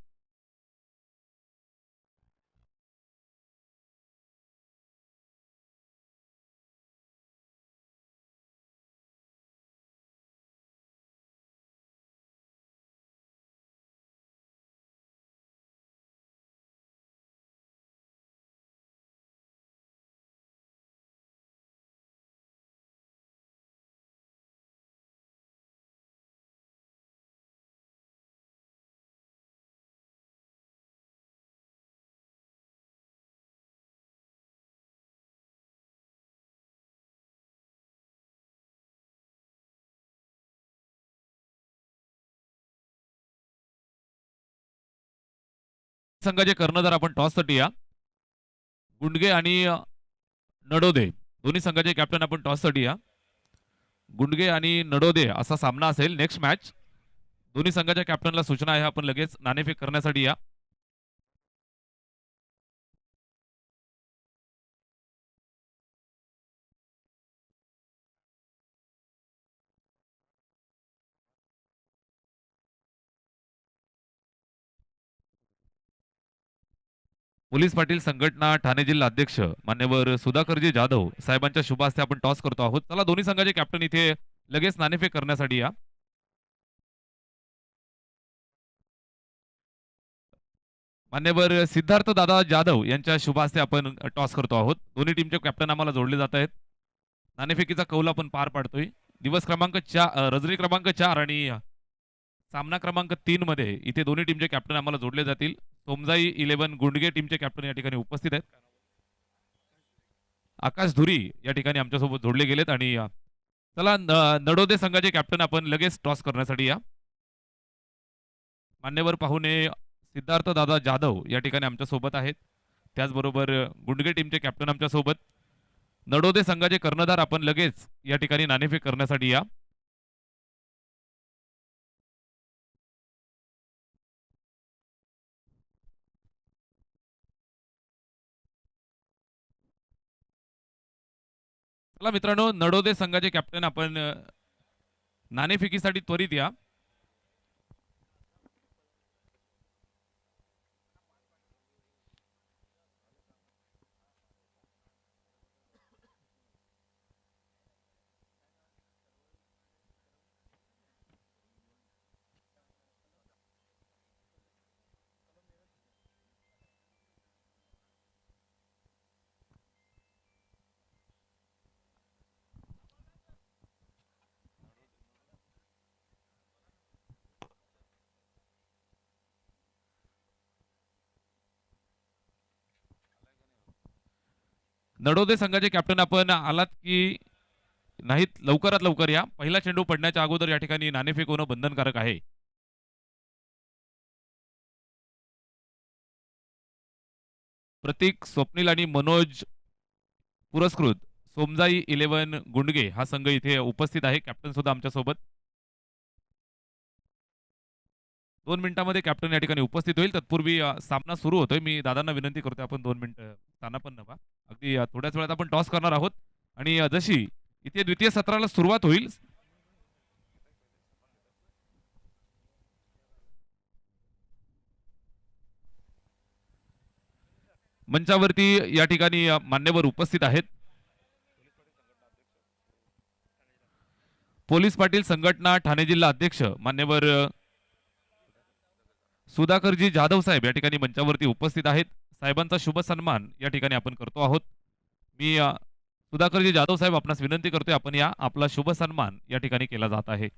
संघाचे कर्णधार आपण टॉससाठी या. गुंडगे आणि नडोदे दोन्ही संघाचे कॅप्टन आपण टॉससाठी या. गुंडगे आणि नडोदे असा सामना असेल नेक्स्ट मॅच. दोन्ही संघाच्या कॅप्टनला सूचना आहे, आपण लगेच नाणेफेक करण्यासाठी या. पोलीस पाटील संघटना ठाणे जिल्हा अध्यक्ष मान्यवर सुधाकरजी जाधव साहेबांच्या शुभ हस्ते आपण टॉस करतो आहोत. चला दोन्ही संघाचे कॅप्टन इथे लगेच नाणेफेक करण्यासाठी या. मान्यवर सिद्धार्थ दादा जाधव यांच्या शुभ हस्ते आपण टॉस करतो आहोत. दोन्ही टीमचे कॅप्टन आम्हाला जोडले जात आहेत. नाणेफेकीचा कौल आपण पार पाडतोय. दिवस क्रमांक 4 रजनी क्रमांक 4 आणि सामना क्रमांक 3 मध्ये इथे दोन्ही टीमचे कॅप्टन आम्हाला जोडले जातील. सोमजाई 11 गुंडगे टीमचे कॅप्टन या ठिकाणी उपस्थित आहेत. आकाश धुरी या ठिकाणी आमच्यासोबत जोडले गेलेत. आणि चला नडोदे संघाचे कॅप्टन आपण लगेच टॉस करण्यासाठी या. मान्यवर पाहुणे सिद्धार्थ दादा जाधव या ठिकाणी आमच्या सोबत आहेत. त्याचबरोबर गुंडगे टीमचे कॅप्टन आमच्या सोबत. नडोदे संघाचे कर्णधार आपण लगेच या ठिकाणी नाणेफेक करण्यासाठी या. चला मित्रांनो, नडोदे संघाचे कॅप्टन आपण नाणेफेकीसाठी त्वरित या. नडोदे संघाचे कॅप्टन आपण आलात की नाहीत लवकरात लवकर या. पहिला चेंडू पडण्याच्या अगोदर या ठिकाणी नाणेफेक होणं बंधनकारक आहे. प्रतीक, स्वप्नील आणि मनोज पुरस्कृत सोमजाई 11 गुंडगे हा संघ इथे उपस्थित आहे. कॅप्टन सुद्धा आमच्या सोबत. 2 मिनिटांमध्ये कॅप्टन या ठिकाणी उपस्थित होईल. तत्पूर्वी सामना सुरू होतोय. मी दादांना विनंती करतोय आपण 2 मिनिटं ताना पण नका. अगदी थोड्याच वेळात आपण टॉस करणार आहोत. आणि जशी इथे द्वितीय सत्राला सुरुवात होईल, मंचावरती या ठिकाणी मान्यवर उपस्थित आहेत. पोलीस पाटील संघटना ठाणे जिल्हा अध्यक्ष मान्यवर सुधाकरजी जाधव साहेब या ठिकाणी मंचावरती उपस्थित आहेत. साहेबांचा शुभ सन्मान या ठिकाणी आपण करतो आहोत. मी सुधाकरजी जाधव साहेब आपणास विनंती करतोय आपण या आपला शुभ सन्मान या ठिकाणी केला जात आहे.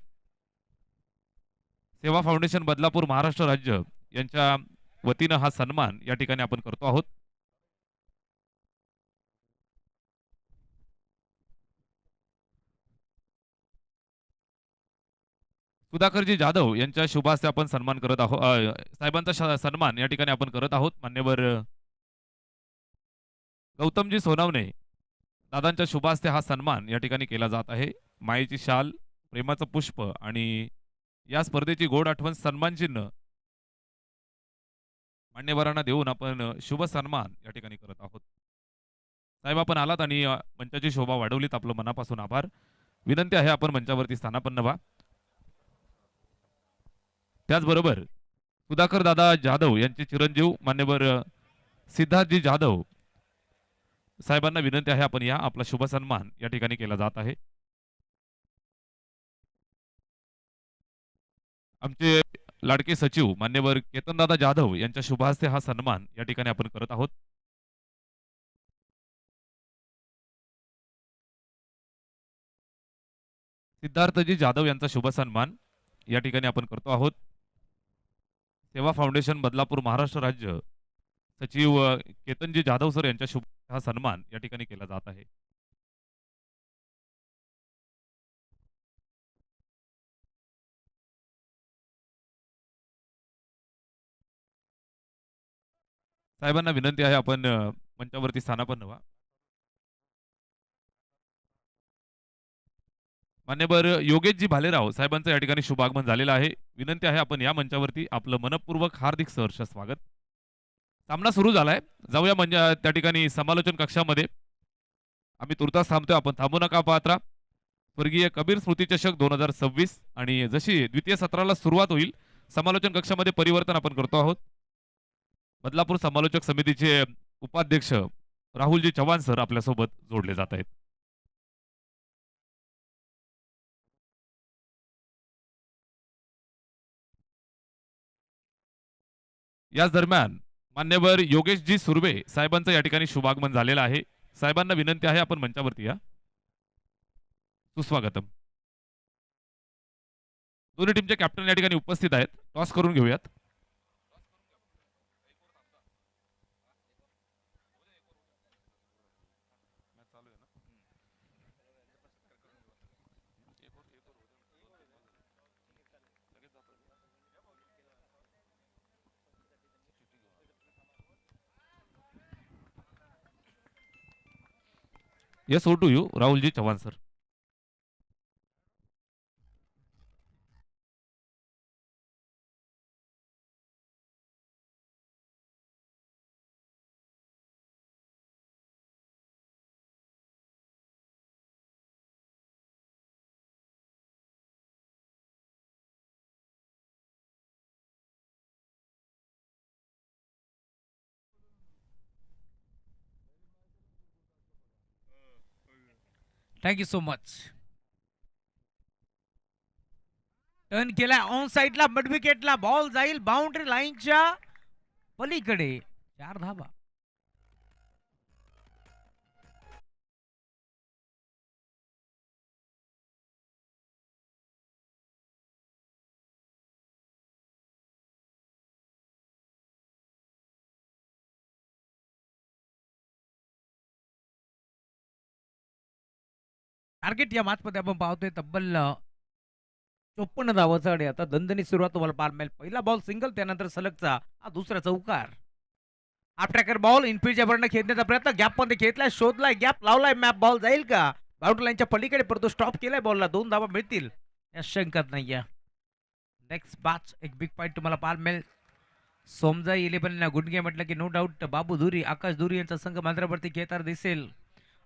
सेवा फाउंडेशन बदलापूर महाराष्ट्र राज्य यांच्या वतीनं हा सन्मान या ठिकाणी आपण करतो आहोत. सुधाकरजी जाधव यांच्या शुभ हस्ते आपण सन्मान करत आहोत. साहेबांचा सन्मान या ठिकाणी आपण करत आहोत. मान्यवर गौतमजी सोनावणे दादांच्या शुभ हस्ते हा सन्मान या ठिकाणी केला जात आहे. मायेची शाल, प्रेमाचं पुष्प आणि या स्पर्धेची गोड आठवण सन्मान चिन्ह मान्यवरांना देऊन आपण शुभ सन्मान या ठिकाणी करत आहोत. साहेब आपण आलात आणि मंचाची शोभा वाढवलीत, आपलं मनापासून आभार. विनंती आहे आपण मंचावरती स्थानापन्न व्हा. त्याचबरोबर सुधाकर दादा जाधव यांचे चिरंजीव मान्यवर सिद्धार्थजी जाधव साहेबांना विनंती आहे आपण या आपला शुभ सन्मान या ठिकाणी केला जात आहे. आमचे लाडके सचिव मान्यवर केतनदादा जाधव यांच्या शुभ हस्ते हा सन्मान या ठिकाणी आपण करत आहोत. सिद्धार्थजी जाधव यांचा शुभ सन्मान या ठिकाणी आपण करतो आहोत. सेवा फाउंडेशन बदलापूर महाराष्ट्र राज्य सचिव केतनजी जाधव सर यांच्या शुभ हा सन्मान या ठिकाणी केला जात आहे. साहेबांना विनंती आहे आपण मंचावरती स्थानापन्न व्हा. मान्यवर योगेशजी भालेराव साहेबांचं या ठिकाणी शुभागमन झालेलं आहे. विनंती आहे आपण या मंचावरती आपलं मनपूर्वक हार्दिक सहर्ष स्वागत. सामना सुरू झालाय. जाऊया म्हणजे त्या ठिकाणी समालोचन कक्षामध्ये. आम्ही तुर्तास थांबतोय, आपण थांबू नका पात्रा. स्वर्गीय कबीर स्मृती चषक 2026 आणि जशी द्वितीय सत्राला सुरुवात होईल समालोचन कक्षामध्ये परिवर्तन आपण करतो आहोत. बदलापूर समालोचक समितीचे उपाध्यक्ष राहुलजी चव्हाण सर आपल्यासोबत जोडले जात आहेत. याच दरम्यान मान्यवर योगेशजी सुर्वे साहेबांचं या ठिकाणी शुभागमन झालेलं आहे. साहेबांना विनंती आहे आपण मंचावरती या. सुस्वागतम. दोन्ही टीमचे कॅप्टन या ठिकाणी उपस्थित आहेत. टॉस करून घेऊयात. Yes, over to you, Rahulji Chauhan sir. Thank you so much. Turn केला ऑन साइडला, मिड विकेटला बॉल जाईल बाउंड्री लाईनच्या पलीकडे. 4 धावा. टार्गेट या मॅच मध्ये आपण पाहतोय तब्बल 54 धावाचा आणि आता दणदणीत सुरुवात तुम्हाला पाहायला मिळेल. पहिला बॉल सिंगल, त्यानंतर सलगचा हा दुसरा चौकार. हाफ ट्रॅकर बॉल इनफिल्डच्या बरनं खेळण्याचा प्रयत्न, गॅप मध्ये खेळलाय, शोधलाय, गॅप लावलाय, मॅप बॉल जाईल का बाउंड्री लाईनच्या पलीकडे, परंतु स्टॉप केलाय बॉलला. 2 धावा मिळतील या शंकात नाहीये. नेक्स्ट बॅच एक बिग पॉईंट तुम्हाला पाहायला मिळेल. सोमजा 11 गुडघे म्हटलं की नो डाऊट बाबू धुरी, आकाश धुरी यांचा संघ मांजरावरती खेळताना दिसेल.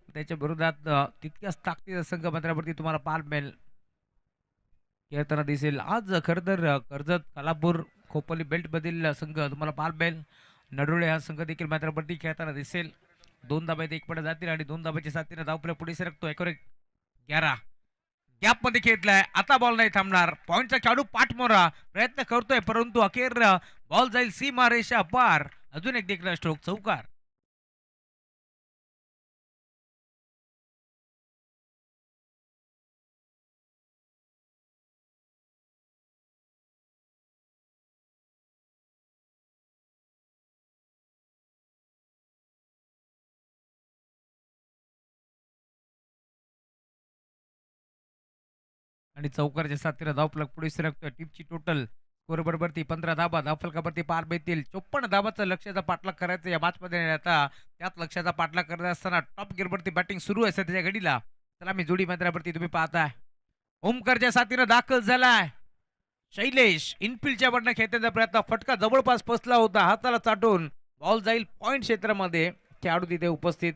त्याच्या विरोधात तितक्याच ताकदीचा संघ मांजरावरती तुम्हाला पाहायला मिळेल खेळताना दिसेल. आज खरं तर कर्जत, कोल्हापूर, खोपोली बेल्ट मधील संघ तुम्हाला पाहायला मिळेल. नडोळे हा संघ देखील मांजरावरती खेळताना दिसेल. 2 धाब्यात 1 पडे जातील आणि 2 धाब्याच्या साथीने धावपल्या पुढे सरकतो. 11 गॅप मध्ये खेळलाय, आता बॉल नाही थांबणार. पॉइंटचा खेळाडू पाठमोरा प्रयत्न करतोय, परंतु अखेर बॉल जाईल सीमा रेषा पार. अजून एक देखील स्ट्रोक, चौकार. आणि चौकारच्या साथीनं धावफलक पुढे सरकतोय. टीमची टोटल स्कोर बरोबरती 15 धाबा. धावफलकावरती पार मिळतील 54 धाबाचा लक्ष्याचा पाठलाग करायचा या मॅचमध्ये. आणि आता त्याच लक्ष्याचा पाठलाग करत असताना टॉप गिअरवरती बॅटिंग सुरू आहे सध्याच्या घडीला. चला मी जोडी मैदानावरती तुम्ही पाहताय. ओमकारच्या साथीनं दाखल झालाय शैलेश. इनफिल्डच्या बटणं खेळण्याचा प्रयत्न, फटका जवळपास फसला होता, हाताला चाटून बॉल जाईल पॉइंट क्षेत्रामध्ये. खेळाडू तिथे उपस्थित.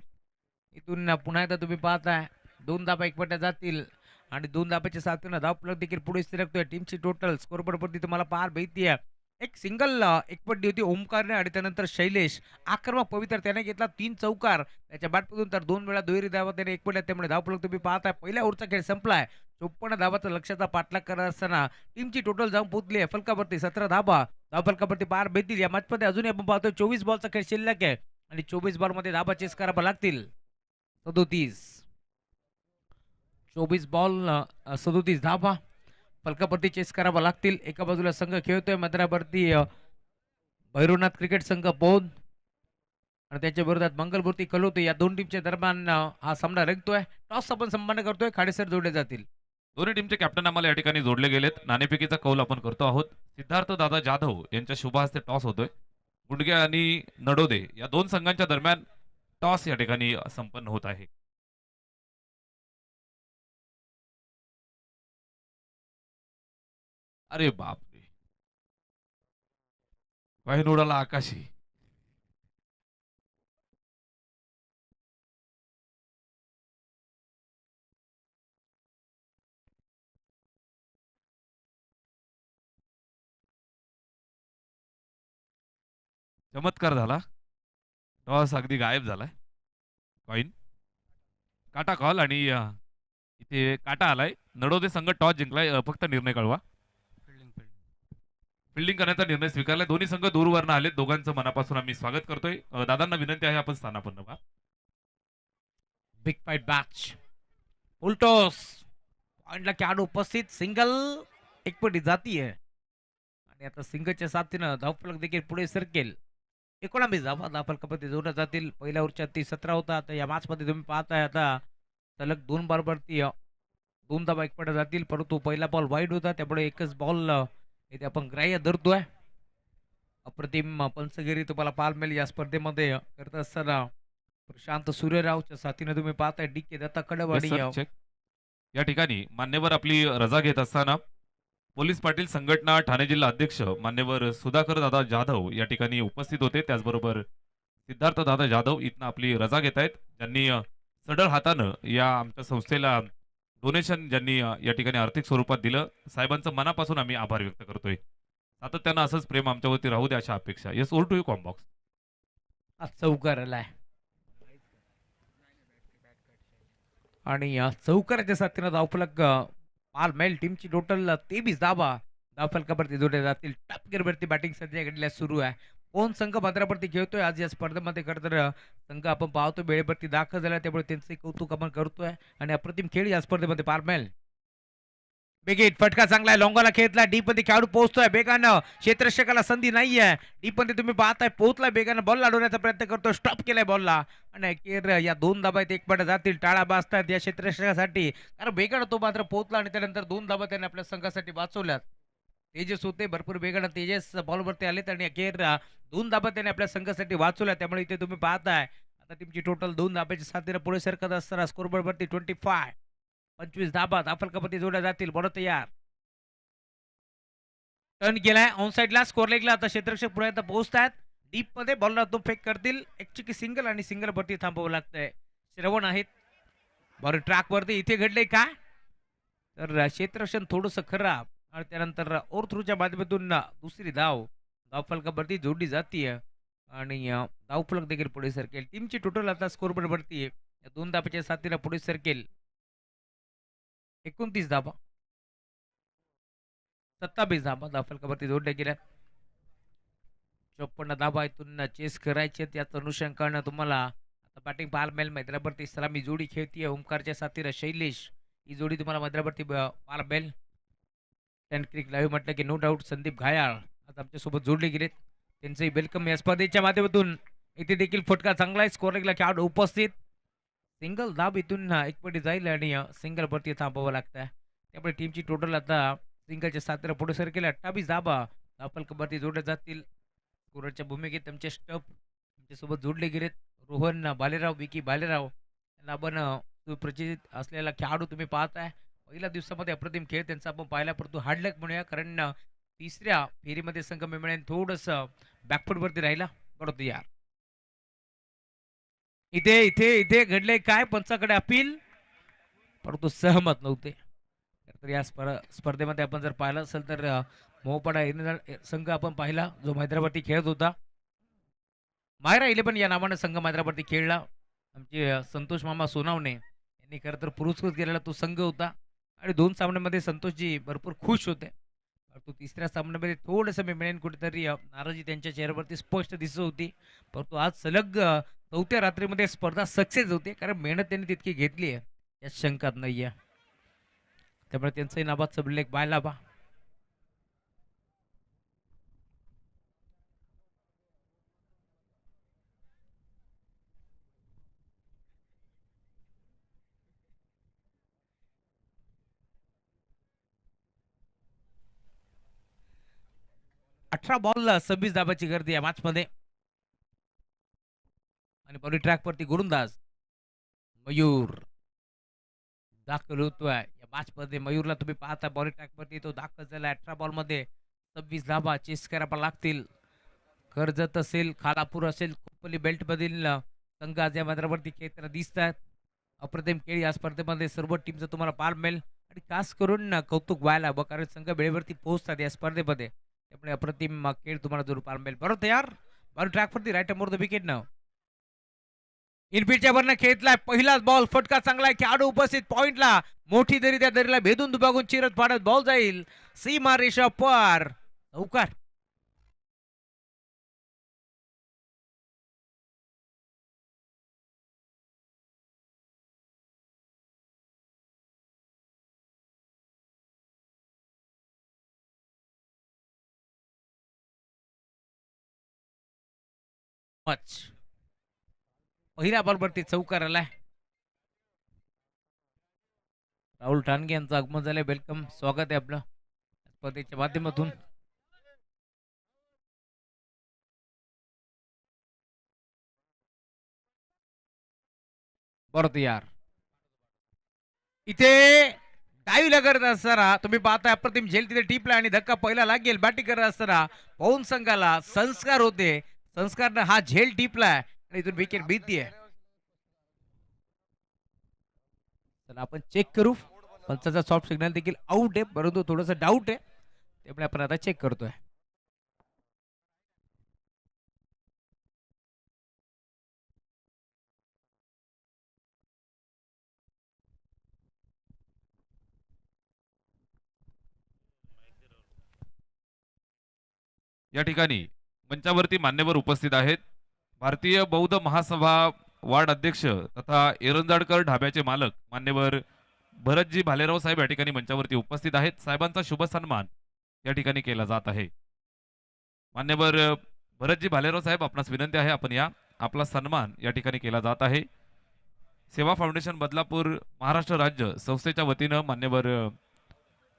इथून पुन्हा एकदा तुम्ही पाहताय 2 धाबा एकवट्या जातील आणि 2 धाब्याच्या साथीनं धावफलक देखील पुढे सरकतोय. टीमची टोटल स्कोर बरोबरती तुम्हाला पार भेटतीये. एक सिंगल एकपट्टी होती ओमकारने आणि त्यानंतर शैलेश आक्रमक पवित्र त्याने घेतला 3 चौकार त्याच्या बॅटमधून, तर 2 वेळा दुहेरी धावा त्याने एकपट्ट्या, त्यामुळे धावफलक तुम्ही पाहताय. पहिल्या ओव्हरचा खेळ संपलाय. 54 धावाचा लक्ष्याचा पाठलाग करत असताना टीमची टोटल जाऊन पोहोचली आहे फलकावरती 17 धाबा. धावफलकावरती पार भेटतील. या मॅचमध्ये अजूनही आपण पाहतोय 24 बॉलचा खेळ शिल्लक आहे आणि 24 बॉलमध्ये धाबा चेस करावा लागतील 37. 24 बॉल 37 धाबा फलकावरती चेस करावा लागतील. एका बाजूला संघ खेळतोय मैदानावरती भैरवनाथ क्रिकेट संघ बोध आणि त्याच्या विरोधात मंगलमूर्ती कलोते. या दोन टीमच्या दरम्यान हा सामना रंगतोय. टॉस आपण संपन्न करतोय. खाडेसर जोडले जातील. दोन्ही टीमचे कॅप्टन आम्हाला या ठिकाणी जोडले गेलेत. नाणेफेकीचा कौल आपण करतो आहोत. सिद्धार्थ दादा जाधव यांच्या शुभ हस्ते टॉस होतोय. गुंडगे आणि नडोदे या दोन संघांच्या दरम्यान टॉस या ठिकाणी संपन्न होत आहे. अरे बापरे, वाहीन उडाला आकाशी. चमत्कार झाला. टॉस अगदी गायब झालाय. कॉइन काटा कॉल आणि इथे काटा आलाय. नडोदे संघ टॉस जिंकलाय. फक्त निर्णय कळवा. फिल्डिंग करण्याचा निर्णय स्वीकारलाय. दोन्ही संघ दूरवरनं आलेत. दोघांचं मनापासून आम्ही स्वागत करतोय. दादांना विनंती आहे आपण स्थानापन्न व्हा. बिग फाईट मॅच उलटोस पॉइंटला खेळाडू उपस्थित. सिंगल एकपटी जातीये आणि आता सिंगलच्या साथीनं धावफलक देखील पुढे सरकेल. 19 धावा धावफलकामध्ये जोडल्या जातील. पहिल्या ओव्हरच्या ती 17 होता. आता या मॅच मध्ये तुम्ही पाहताय आता सलग 2 बॉलवरती 2 धावा एकपट्या जातील, परंतु पहिला बॉल वाईड होता त्यामुळे एकच बॉल इथे आपण ग्राह्य धरतोय. अप्रतिम पंचगिरी तुम्हाला पाहायला मिळेल या स्पर्धेमध्ये करत असताना. प्रशांत सूर्यरावच्या साथीने तुम्ही पाहताय DK. Datta Kadwadi. Yes, sir. Check. या ठिकाणी मान्यवर आपली रजा घेत असताना पोलीस पाटील संघटना ठाणे जिल्हा अध्यक्ष मान्यवर सुधाकर दादा जाधव या ठिकाणी उपस्थित होते. त्याचबरोबर सिद्धार्थ दादा जाधव इथनं आपली रजा घेत आहेत. ज्यांनी सढळ हातानं या आमच्या संस्थेला डोनेशन ज्यांनी या ठिकाणी आर्थिक स्वरूपात दिलं. साहेबांचं मनापासून आम्ही आभार व्यक्त करतोय. सातत्यानं असंच प्रेम आमच्यावरती राहू द्या अशा अपेक्षा. Yes, over to you combox. चौकार आलाय आणि चौकाराच्या साथीनं धावफलक पार मेल. टीमची टोटल 23 धावा धावफलकावरती जोडल्या जातील. टॉप गिअरवरती बॅटिंग सध्या घडल्या सुरू आहे. कोण संघ भद्रावरती खेळतोय आज या स्पर्धेमध्ये खरं तर संघ आपण पाहतो वेळेवरती दाखल झाला, त्यामुळे त्यांचे कौतुक आपण करतोय आणि अप्रतिम खेळ या स्पर्धेमध्ये पार मेल. बेगेट फटका चांगला आहे. लॉंगाला खेळतला. डीप मध्ये खेळाडू पोहोचतोय बेगानं. क्षेत्ररक्षकाला संधी नाहीये. डीप मध्ये तुम्ही पाहताय पोहोचलाय बेगानं. बॉल लाडवण्याचा प्रयत्न करतोय. स्टॉप केलाय बॉलला आणि अखेर या 2 धाबा एक पट जातील. टाळा बाजतायत या क्षेत्ररक्षकासाठी, कारण बेगानं तो मात्र पोहोचला आणि त्यानंतर 2 धाबा त्याने आपल्या संघासाठी वाचवल्यात. तेजस होते भरपूर बेगानं. तेजस बॉलवरती आलेत आणि अखेर 2 धाबा त्याने आपल्या संघासाठी वाचवल्या. त्यामुळे इथे तुम्ही पाहताय आता टीमची टोटल 2 धाब्याच्या साथीनं पुढे सरकत असताना स्कोरबोर्डवरती 25 धाबा धावफलकावरती जोडल्या जातील. बॉल तयार. टर्न केलाय ऑन साइडला. स्कोर लेगला आता क्षेत्ररक्षक पुढे आता पोहोचतायत. डीप मध्ये बॉलला तो फेक करतील. एक चिकी सिंगल आणि सिंगल वरती थांबावं लागतंय. श्रवण आहेत बॉल ट्रॅक वरती. इथे घडलंय काय तर क्षेत्ररक्षण थोडंसं खराब आणि त्यानंतर ओव्हर थ्रूच्या माध्यमातून दुसरी धावफलकावरती जोडली जातीये आणि धावफलक देखील पुढे सरकेल. टीमची टोटल आता स्कोरबोर्ड वरती 2 धाब्याच्या साथीनं पुढे सरकेल. 29 धाबा 27 धाबा धावफलकावरती जोडल्या गेल्या. 54 धाबा इथून चेस करायचे. त्याच अनुषंगानं तुम्हाला आता बॅटिंग पाहायला मिळेल. मैदानावरती सलामी जोडी खेळतीये ओमकारच्या साथीनं शैलेश. ही जोडी तुम्हाला मैदानावरती पाहायला मिळेल. 10 क्रिक लाईव्ह म्हटलं की नो डाऊट संदीप घायाळ आज आमच्यासोबत जोडले गेलेत. त्यांचंही वेलकम या स्पर्धेच्या माध्यमातून. इथे देखील फटका चांगला आहे. स्कोरिंगला खेळाडू उपस्थित. सिंगल धाब इथून एकपटी जाईल आणि सिंगल वरती थांबावं लागतं. त्यामुळे टीमची टोटल आता सिंगलच्या 7 पुढे सरकेल. 28 धाबा धावफलकावरती जोडल्या जातील. स्कोररच्या भूमिकेत त्यांचे स्टप त्यांच्यासोबत जोडले गेलेत. रोहन भालेराव, विकी भालेराव यांना आपण सुपरिचित असलेला खेळाडू तुम्ही पाहताय. पहिल्या दिवसामध्ये अप्रतिम खेळ त्यांचा आपण पाहिला, परंतु हार्ड लक म्हणूया, कारण तिसऱ्या फेरीमध्ये संघ मिळेल थोडंसं बॅकफुटवरती राहिला. बरोबर यार, इथे इथे इथे घडले काय, पंचाकडे अपील, परंतु सहमत नव्हते. तर या स्पर्धेमध्ये आपण जर पाहिलं असेल तर मोहपाडा संघ आपण पाहिला जो हैदराबादी खेळत होता. मायरा 11 या नावाने संघ हैदराबादी खेळला. आमचे संतोष मामा सोनावणे यांनी खरं तर पुरस्कृत केलेला तो संघ होता आणि 2 सामन्यांमध्ये संतोषजी भरपूर खुश होते. परंतु तिसऱ्या सामन्यामध्ये थोडंसं मिळेल कुठेतरी नाराजी त्यांच्या चेहऱ्यावरती स्पष्ट दिसत होती. परंतु आज सलग चौथ्या रात्रीमध्ये स्पर्धा सक्सेस होते, कारण मेहनत त्यांनी तितकी घेतली आहे यात शंकाच नाही आहे. त्यामुळे त्यांचाही नाबाद सबलेख पाहायला बा. अठरा बॉल 26 धाबाची गर्दी या मॅचमध्ये आणि बॉडी ट्रॅकवरती गोलंदाज मयूर दाखल होतोय या मॅचमध्ये. मयूरला तुम्ही पाहता बॉडी ट्रॅकवरती तो दाखल झाला. 18 बॉलमध्ये 26 धाबा चेस करायला लागतील. कर्जत असेल, खालापूर असेल, खोपोली बेल्ट मधील संघ आज या मैदानावरती खेळताना दिसतात. अप्रतिम खेळ या स्पर्धेमध्ये सर्व टीमचं तुम्हाला पाहायला मिळेल आणि खास करून कौतुक व्हायला हवं, कारण संघ वेळेवरती पोहोचतात या स्पर्धेमध्ये. त्यामुळे अप्रतिम खेळ तुम्हाला जरूर पाहायला मिळेल. बरोबर तयार, बॉल ट्रॅकवरती राईट मोर द विकेट न इनफिल्डच्या वरनं खेळलाय. पहिलाच बॉल फटका चांगला आहे. खेळाडू उपस्थित पॉइंटला, मोठी दरी त्या दरीला भेदून दुभागून चिरत पाडत बॉल जाईल सीमा रेषा पार. चौकार. पहिल्या बॉलवरती चौकार आलाय. राहुल ठाणगे यांचं आगमन झालंय. वेलकम, स्वागत आहे आपलं स्पर्धेच्या माध्यमातून. बरोबर यार, इथे डाईव्ह करत असताना तुम्ही पाहताय अप्रतिम झेल तिथे टिपला आणि धक्का पहिला लागेल. बॅटिंग करत असताना पवन संघाला संस्कार होते, संस्कारनं हा झेल टिपलाय आणि इथून विकेट भीतीये. चला आपण चेक करू. पंचाचा सॉफ्ट सिग्नल देखील आउट आहे, परंतु थोडस डाऊट आहे, त्यामुळे आपण आता चेक करतोय. या ठिकाणी मंचावरती मान्यवर उपस्थित आहेत. भारतीय बौद्ध महासभा वार्ड अध्यक्ष तथा एरंजाडकर ढाब्याचे मालक मान्यवर भरतजी भालेराव साहेब या ठिकाणी मंचावरती उपस्थित आहेत. साहेबांचा शुभ सन्मान या ठिकाणी केला जात आहे. मान्यवर भरतजी भालेराव साहेब, आपणास विनंती आहे आपण या. आपला सन्मान या ठिकाणी केला जात आहे. सेवा फाउंडेशन बदलापूर महाराष्ट्र राज्य संस्थेच्या वतीनं मान्यवर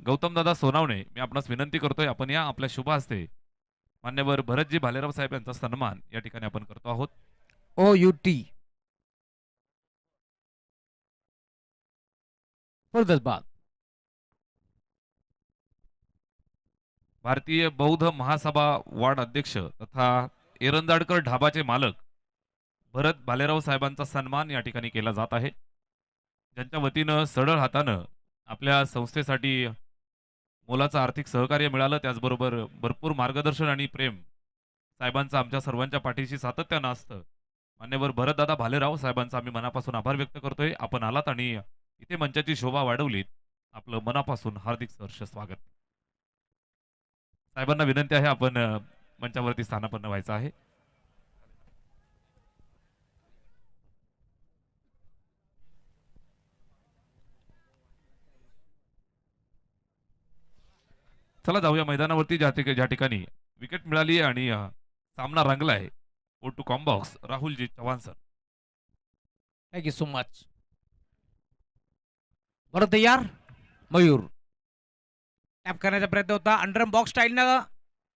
गौतमदादा सोनावणे, मी आपणास विनंती करतोय आपण या. आपल्या शुभ हस्ते मान्यवर भरतजी भालेराव साहेब यांचा सन्मान या ठिकाणी आपण करतो आहोत. OUT बाद. भारतीय बौद्ध महासभा वार्ड अध्यक्ष तथा एरंजाडकर ढाबाचे मालक भरत भालेराव साहेबांचा सन्मान या ठिकाणी केला जात आहे, ज्यांच्या वतीनं सढळ हातानं आपल्या संस्थेसाठी मोलाचं आर्थिक सहकार्य मिळालं. त्याचबरोबर भरपूर मार्गदर्शन आणि प्रेम साहेबांचं आमच्या सर्वांच्या पाठीशी सातत्यानं असतं. मान्यवर भरतदादा भालेराव साहेबांचा आम्ही मनापासून आभार व्यक्त करतोय. आपण आलात आणि इथे मंचाची शोभा वाढवलीत, आपलं मनापासून हार्दिक सहर्ष स्वागत. साहेबांना विनंती आहे आपण मंचावरती स्थानापन्न व्हायचं आहे. चला जाऊया मैदानावरती, ज्या ठिकाणी विकेट मिळाली आणि सामना रंगलाय. ओ टू कॉम्बॉक्स Rahulji Chavan sir. Thank you so much. बरं तयार मयूर टॅप करण्याचा प्रयत्न होता. अंडरम बॉक्स स्टाईलनं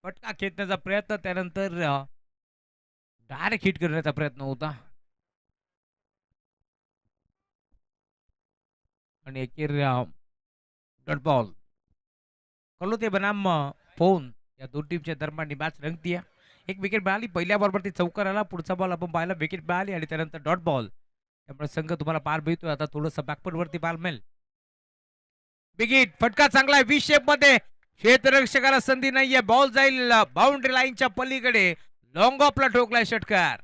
फटका खेचण्याचा प्रयत्न, त्यानंतर डायरेक्ट हिट करण्याचा प्रयत्न होता आणि अखेर डॉट बॉल. कलो ते बनाम फोन या दोन टीमच्या दरम्यान मॅच रंगतीये. एक विकेट मिळाली पहिल्या बॉलवरती, चौकार आला. पुढचा बॉल आपण पाहिला, विकेट मिळाली आणि त्यानंतर डॉट बॉल. त्यामुळे संघ तुम्हाला पार मिळतोय. आता थोडंसं बॅकफुट वरती पार मिळेल. बिगिट फटका चांगला आहे, वी शेप मध्ये. क्षेत्ररक्षकाला संधी नाहीये. बॉल जाईल बाउंड्री लाईनच्या पलीकडे. लॉंग ऑफला ठोकलाय षटकार.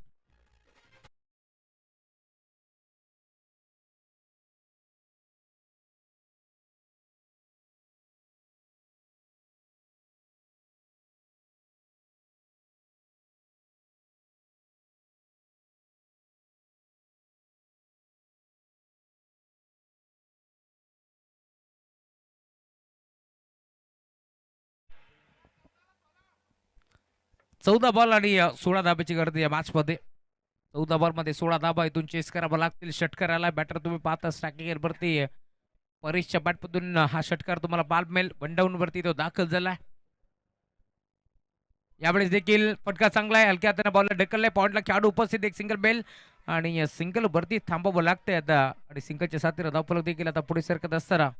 चौदा बॉल आणि 16 धाब्याची गर्दी या मॅच मध्ये. 14 बॉल मध्ये 16 धाबा इथून चेस करावा लागतील षटकाराला. बॅटर तुम्ही पाहता स्ट्रायकिंग वरती परेशच्या बॅटमधून हा षटकार तुम्हाला पाहायला मिळेल. वनडाऊन वरती तो दाखल झालाय. यावेळेस देखील फटका चांगला आहे. हलक्या हाताने बॉलला ढकललाय. पॉइंटला खेळाडू उपस्थित, एक सिंगल बेल आणि सिंगल वरती थांबावं लागतंय आता. आणि सिंगलच्या साथीला धावफलक देखील आता पुढे सरकत असताना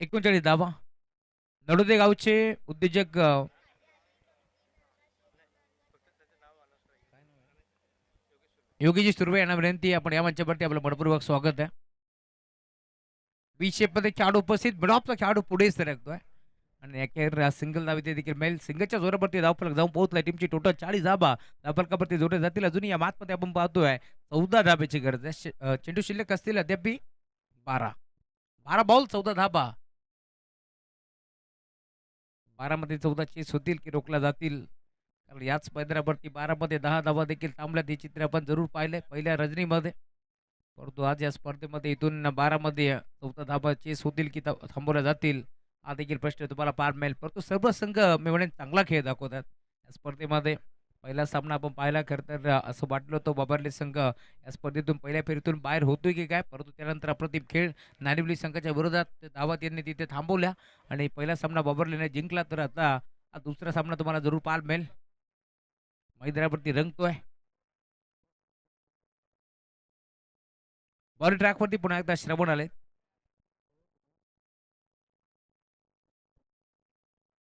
39 धावा. नडोदे गावचे उद्योजक योगीजी सुर्वे यांना विनंती आहे, आपण या मंचावरती आपलं मनपूर्वक स्वागत आहे. बी शेप मध्ये खेळाडू उपस्थित, मिडऑफचा खेळाडू पुढे सरकतोय आणि अखेर सिंगल धाव इथे देखील मिळेल. सिंगलच्या जोरावरती धावफलक जाऊन पोहोचलाय. टीमची टोटल 40 धाबा धावफलकावरती जोडले जातील. अजूनही या मॅच मध्ये आपण पाहतोय 14 धाब्याची गरज आहे. चेंडू शिल्लक असतील अद्याप 12 बॉल 14 धाबा. 12 मध्ये 14 चेस होतील की रोखल्या जातील. कारण याच मैदानावरती 12 मध्ये 10 धावा देखील थांबल्यात. हे चित्र आपण जरूर पाहिले पहिल्या रजनीमध्ये. परंतु आज या स्पर्धेमध्ये इथून 12 मध्ये 14 धावा चेस होतील की थांबवल्या जातील, हा देखील प्रश्न तुम्हाला पार मिळेल. परंतु सर्व संघ मी म्हणेन चांगला खेळ दाखवतात या स्पर्धेमध्ये. पहिला सामना आपण पाहिला, खरं तर असं वाटलं होतं बाबरली संघ या स्पर्धेतून पहिल्या फेरीतून बाहेर होतोय की काय, परंतु त्यानंतर अप्रतिम खेळ नारिवली संघाच्या विरोधात धावा त्यांनी तिथे थांबवल्या आणि पहिला सामना बाबरलीने जिंकला. तर आता हा दुसरा सामना तुम्हाला जरूर पाहायला मिळेल. मैदानावरती रंगतोय. बॉल ट्रॅकवरती पुन्हा एकदा श्रवण आले.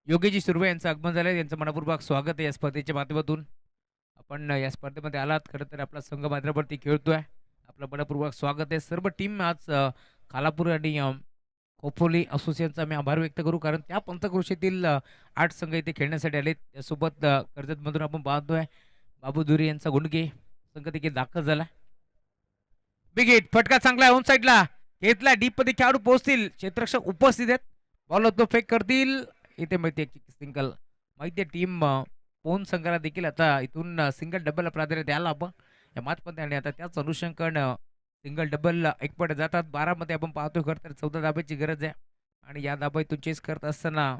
योगीजी सुर्वे यांचं आगमन झालंय. यांचं मनपूर्वक स्वागत आहे या स्पर्धेच्या माध्यमातून. आपण या स्पर्धेमध्ये आलात, खरं तर आपला संघ मैदानावरती खेळतोय. आपलं मनपूर्वक स्वागत आहे. सर्व टीम आज खालापूर आणि खोपोली असोसिएशनचा मी आभार व्यक्त करू, कारण त्या पंचक्रोशीतील 8 संघ इथे खेळण्यासाठी आलेत. त्यासोबत कर्जतमधून आपण पाहतोय बाबू धुरी यांचा गुंडगे संघ देखील दाखल झाला. बिग हिट फटका चांगला आहे, ऑन साईडला घेतला. डीप मध्ये खेळाडू पोहोचतील. क्षेत्ररक्षक उपस्थित आहेत. बॉल तो फेक करतील. इथे माहिती सिंगल. माहिती टीम पोन संघाला देखील आता इथून सिंगल डबल प्राधान्य द्यायला आपण या मॅच मध्ये. आणि आता त्याच अनुषंगानं सिंगल डबल एक पट जातात. 12 मध्ये आपण पाहतोय, खरं तर 14 धाब्याची गरज आहे आणि या धाबा इथून चेस करत असताना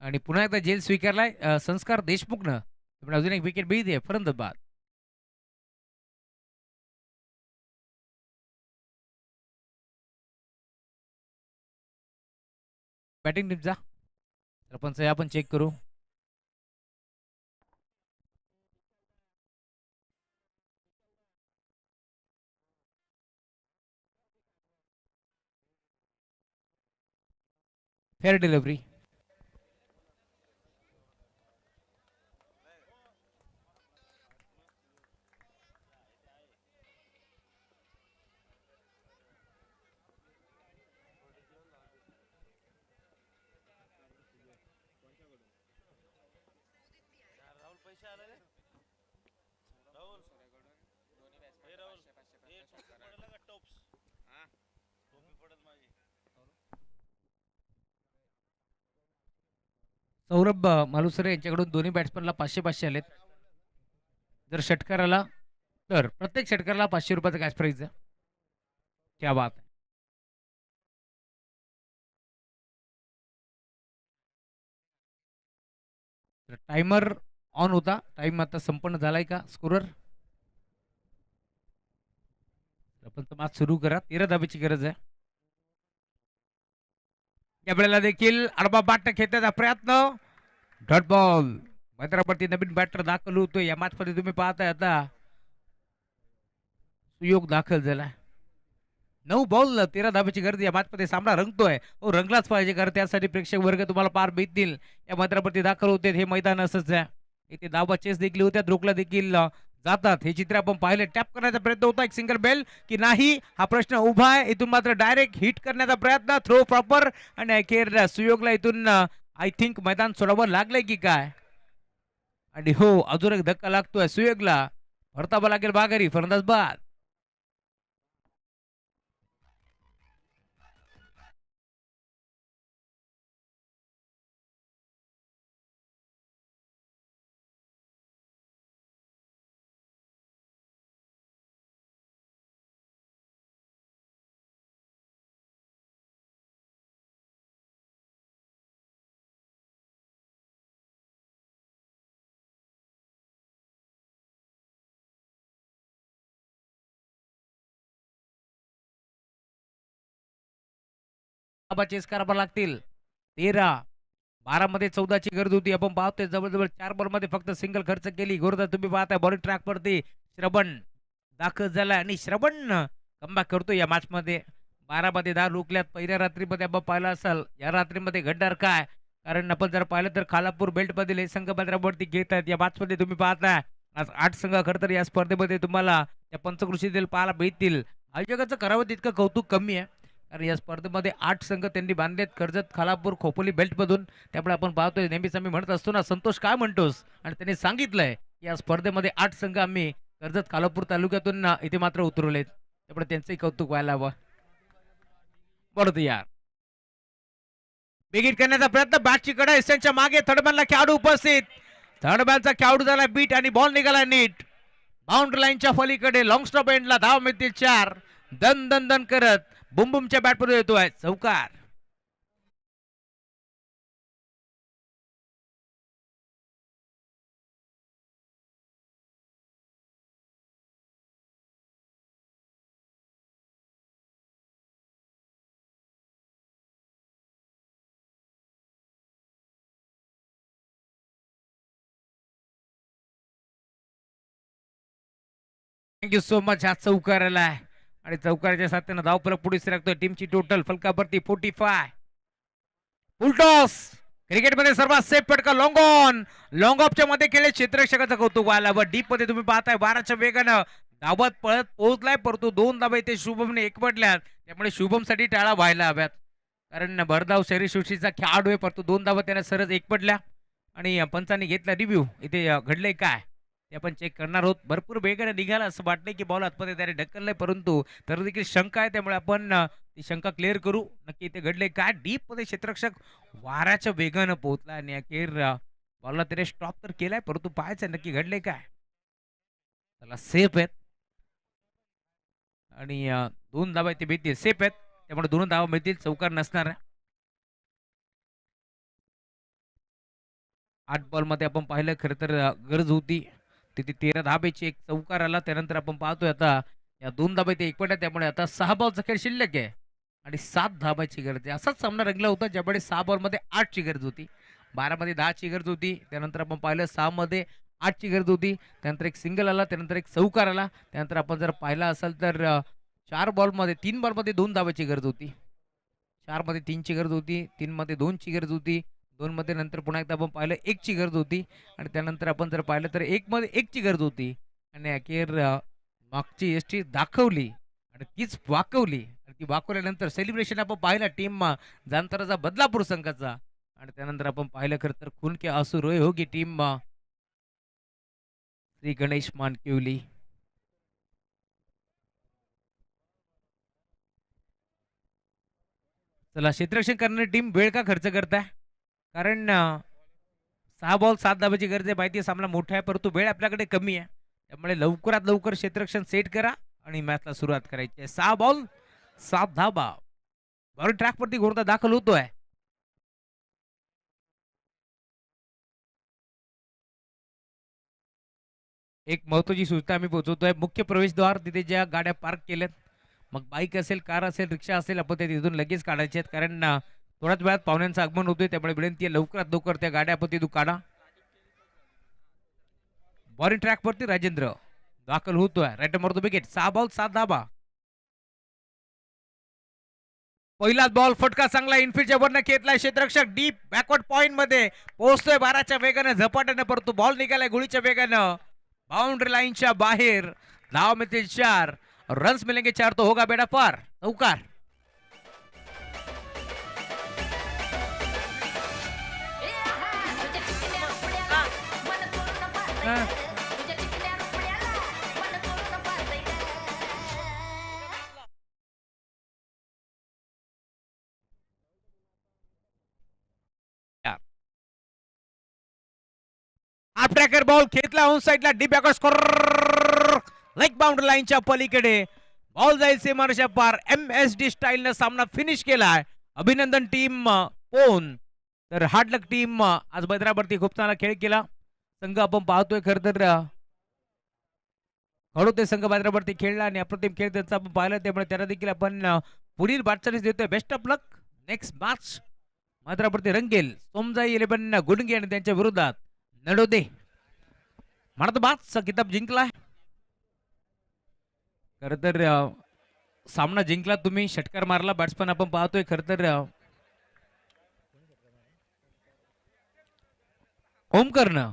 आणि पुन्हा एकदा जेल स्वीकारलाय संस्कार देशमुखनं. अजून एक विकेट मिळते फरंदाबाद. बॅटिंग टीमचा सरपंच आपण चेक करू. Fair delivery. सौरभ मालुसरे यांच्याकडून दोन्ही बॅट्समनला 500-500 आलेत. जर षटकार आला तर प्रत्येक षटकाराला 500 रुपयाचा कॅश प्राईज आहे. क्या बात. टाइमर ऑन होता. टाइम आता संपन्न झालाय का स्कोरर? आपण मॅच सुरू करा. 13 धाब्याची गरज आहे. या वेळेला देखील अडबा बाट खेळण्याचा प्रयत्न. Dot ball. मैदानावरती नवीन बॅटर दाखल होतोय. या मॅच मध्ये तुम्ही पाहताय आता सुयोग दाखल झाला. 9 बॉल 13 धाब्याची गरज या मॅच मध्ये सामना रंगतोय. हो रंगलाच पाहिजे कारण त्यासाठी प्रेक्षक वर्ग तुम्हाला पार भेटतील. या मैदानावरती दाखल होते. हे मैदान असंच आहे. इथे धावा चेस देखील होत्या. रोखला देखील जातात. हे चित्र आपण पाहिले. टॅप करण्याचा प्रयत्न होता. एक सिंगल बेल की नाही हा प्रश्न उभा आहे. इथून मात्र डायरेक्ट हिट करण्याचा प्रयत्न. थ्रो प्रॉपर आणि अखेर सुयोगला इथून आय थिंक मैदान सोडावं लागलंय की काय. आणि हो अजून एक धक्का लागतोय सुयोगला. परतावा लागेल माघारी. फलंदाज बाद. चेस करावा लागतील. 13-12 मध्ये 14 ची गरज होती. आपण पाहतोय जवळजवळ 4 बॉल मध्ये फक्त सिंगल खर्च केली. गोरदा तुम्ही पाहताय बॉलिंग ट्रॅक वरती श्रवण दाखल झाला आणि श्रवण कमबॅक करतो या मॅच मध्ये. 12 मध्ये 10 रोखल्यात. पहिल्या रात्रीमध्ये आपण पाहिलं असाल. या रात्रीमध्ये घडणार काय कारण आपण जर पाहिलं तर खालापूर बेल्ट मधील हे संघ मैदानावरती घेत आहेत. या मॅच मध्ये तुम्ही पाहताय आज 8 संघ खरं तर या स्पर्धेमध्ये तुम्हाला या पंचकृषीतील पाहायला भेटतील. आयोजकाचं करावं तितकं कौतुक कमी आहे कारण या स्पर्धेमध्ये 8 संघ त्यांनी बांधलेत कर्जत खालापूर खोपोली बेल्ट मधून. त्यामुळे आपण पाहतोय नेहमीच आम्ही म्हणत असतो ना संतोष काय म्हणतोस आणि त्यांनी सांगितलंय या स्पर्धेमध्ये 8 संघ आम्ही कर्जत खालापूर तालुक्यातून इथे मात्र उतरवलेत. त्यामुळे त्यांचंही कौतुक व्हायला हवं. बरोबर यार बिगिट करण्याचा प्रयत्न. बॅटची कडा एसच्या मागे थर्डमॅनला खेळाडू उपस्थित. थर्डमॅनचा खेळाडू झाला बीट आणि बॉल निघाला नीट. बाउंड्री लाईनच्या पलीकडे लॉंग स्टॉप एंडला धाव मिळतील 4. दन दन दन करत बुमबुमच्या बॅटमध्ये येतोय चौकार. Thank you so much. हा चौकार आलाय आणि चौकाराच्या साथीनं धावफलक पुढे सरकतोय. टीमची टोटल फलकावरती 45. फुलटॉस क्रिकेटमध्ये सर्वात सेफ फटका लॉंग ऑन. लॉंग ऑफच्या मध्ये केले क्षेत्ररक्षकाचं कौतुक व्हायला व डीप मध्ये तुम्ही पाहताय 12च्या वेगानं धावत पळत पोहोचलाय परंतु 2 धाबा इथे शुभमने एकवटल्यात. त्यामुळे शुभमसाठी टाळा व्हायला हव्यात कारण भरधाव शरीरसृष्टीचा खेळाडू आहे परंतु 2 धाबा त्याने सरळ एकवटल्या आणि पंचांनी घेतला रिव्ह्यू. इथे घडलंय काय ते आपण चेक करणार आहोत. भरपूर वेगाने निघाला असं वाटतंय की बॉल आतमध्ये त्याने ढकललाय परंतु तर देखील शंका आहे त्यामुळे आपण ती शंका क्लिअर करू. नक्की इथे घडले काय. डीप मध्ये क्षेत्ररक्षक वाऱ्याच्या वेगानं पोहोचला आणि अखेर बॉलला त्याने स्टॉप तर केलाय परंतु पाहायचं नक्की घडले काय. त्याला सेफ आहेत आणि 2 धावा इथे भेटतील. सेफ आहेत त्यामुळे 2 धावा मिळतील. चौकार नसणार आहे. 8 बॉल मध्ये आपण पाहिलं खरं तर गरज होती तिथे 13 धाब्याची एक चौकार आला. त्यानंतर आपण पाहतोय आता या 2 धाबा इथे एकवटल्या त्यामुळे आता 6 बॉलचा खेळ शिल्लक आहे आणि 7 धाबाची गरज आहे. असाच सामना रंगला होता ज्यामुळे 6 बॉल मध्ये 8 ची गरज होती. 12 मध्ये 10 ची गरज होती. त्यानंतर आपण पाहिलं 6 मध्ये 8 ची गरज होती. त्यानंतर एक सिंगल आला. त्यानंतर एक चौकार आला. त्यानंतर आपण जर पाहिला असेल तर 4 बॉल मध्ये 3 बॉल मध्ये 2 धाबाची गरज होती. 4 मध्ये 3 ची गरज होती. 3 मध्ये 2 ची गरज होती. 2 मध्ये नंतर पुन्हा एकदा आपण पाहिलं 1 ची गरज होती आणि त्यानंतर आपण जर पाहिलं तर 1 मध्ये 1 ची गरज होती आणि अखेर मागची एसटी दाखवली आणि तीच वाकवली आणि ती वाकवल्यानंतर सेलिब्रेशन आपण पाहिलं टीम जांतराचा बदलापूर संघाचा आणि त्यानंतर आपण पाहिलं खरं तर खून के आंसू रोए होगी टीम श्री गणेश मानकिवली. चला क्षेत्ररक्षण करणारी टीम वेळ का खर्च करताय कारण 6 बॉल 7 धाब्याची गरज आहे. माहिती आहे सामना मोठा आहे परंतु वेळ आपल्याकडे कमी आहे त्यामुळे लवकरात लवकर क्षेत्ररक्षण सेट करा आणि मॅचला सुरुवात करायची आहे. 6 बॉल 7 धाबा. बॉल ट्रॅक वरती गोरदा दाखल होतोय. एक महत्त्वाची सूचना आम्ही पोहोचवतोय. मुख्य प्रवेशद्वार तिथे ज्या गाड्या पार्क केल्यात, मग बाईक असेल, कार असेल, रिक्षा असेल, आपण त्या तिथून लगेच काढायच्या आहेत. कारण थोड्याच वेळात पाहुण्यांचं आगमन होतोय. त्यामुळे विनंती आहे लवकरात लवकर त्या गाड्या आपण तिथून काढा. बॉलिंग ट्रॅकवरती राजेंद्र दाखल होतोय. Right number wicket. 6 बॉल 7 धाबा. पहिलाच बॉल फटका चांगला इनफिल्डच्या वरनं खेचलाय क्षेत्ररक्षक डीप बॅकवर्ड पॉइंट मध्ये पोहोचतोय 12च्या वेगानं झपाट्यानं, परंतु बॉल निघालाय गुळीच्या वेगानं बाउंड्री लाईनच्या बाहेर. धाव मिळतील 4, रन्स मिलेंगे 4, तो होगा बेडा पार. चौकार. हाफ ट्रॅकर बॉल खेचला ऑन साइडला deep backward score leg boundary लाईनच्या पलीकडे. बॉल जाईल सीमारेषा पार. MSD स्टाईलनं सामना फिनिश केलाय. अभिनंदन टीम पोन. तर हार्ड लक टीम आज मैदानावरती खूप चांगला खेळ केला. संघ आपण पाहतोय खरं तर खडोते संघ मैदानावरती खेळला आणि अप्रतिम खेळ त्यांचा आपण पाहिला. त्यामुळे त्यांना देखील आपण पुढील वाटचालीस देतोय. Best of luck. Next match मैदानावरती रंगेल सोमजाई 11 गुडगे आणि त्यांच्या विरोधात नडोदे. म्हणत बादचा किताब जिंकलाय. खर तर सामना जिंकला तुम्ही. षटकार मारला बॅट्समन आपण पाहतोय. खर तर ओमकरनं,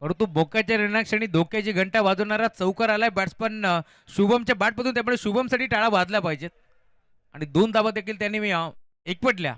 परंतु बोकाच्या रणक्षणी धोक्याची घंटा वाजवणारा चौकार आलाय बॅट्समन शुभमच्या बॅटमधून. त्यामुळे शुभमसाठी टाळा वाजला पाहिजेत आणि 2 धावा देखील त्यांनी एकवटल्या.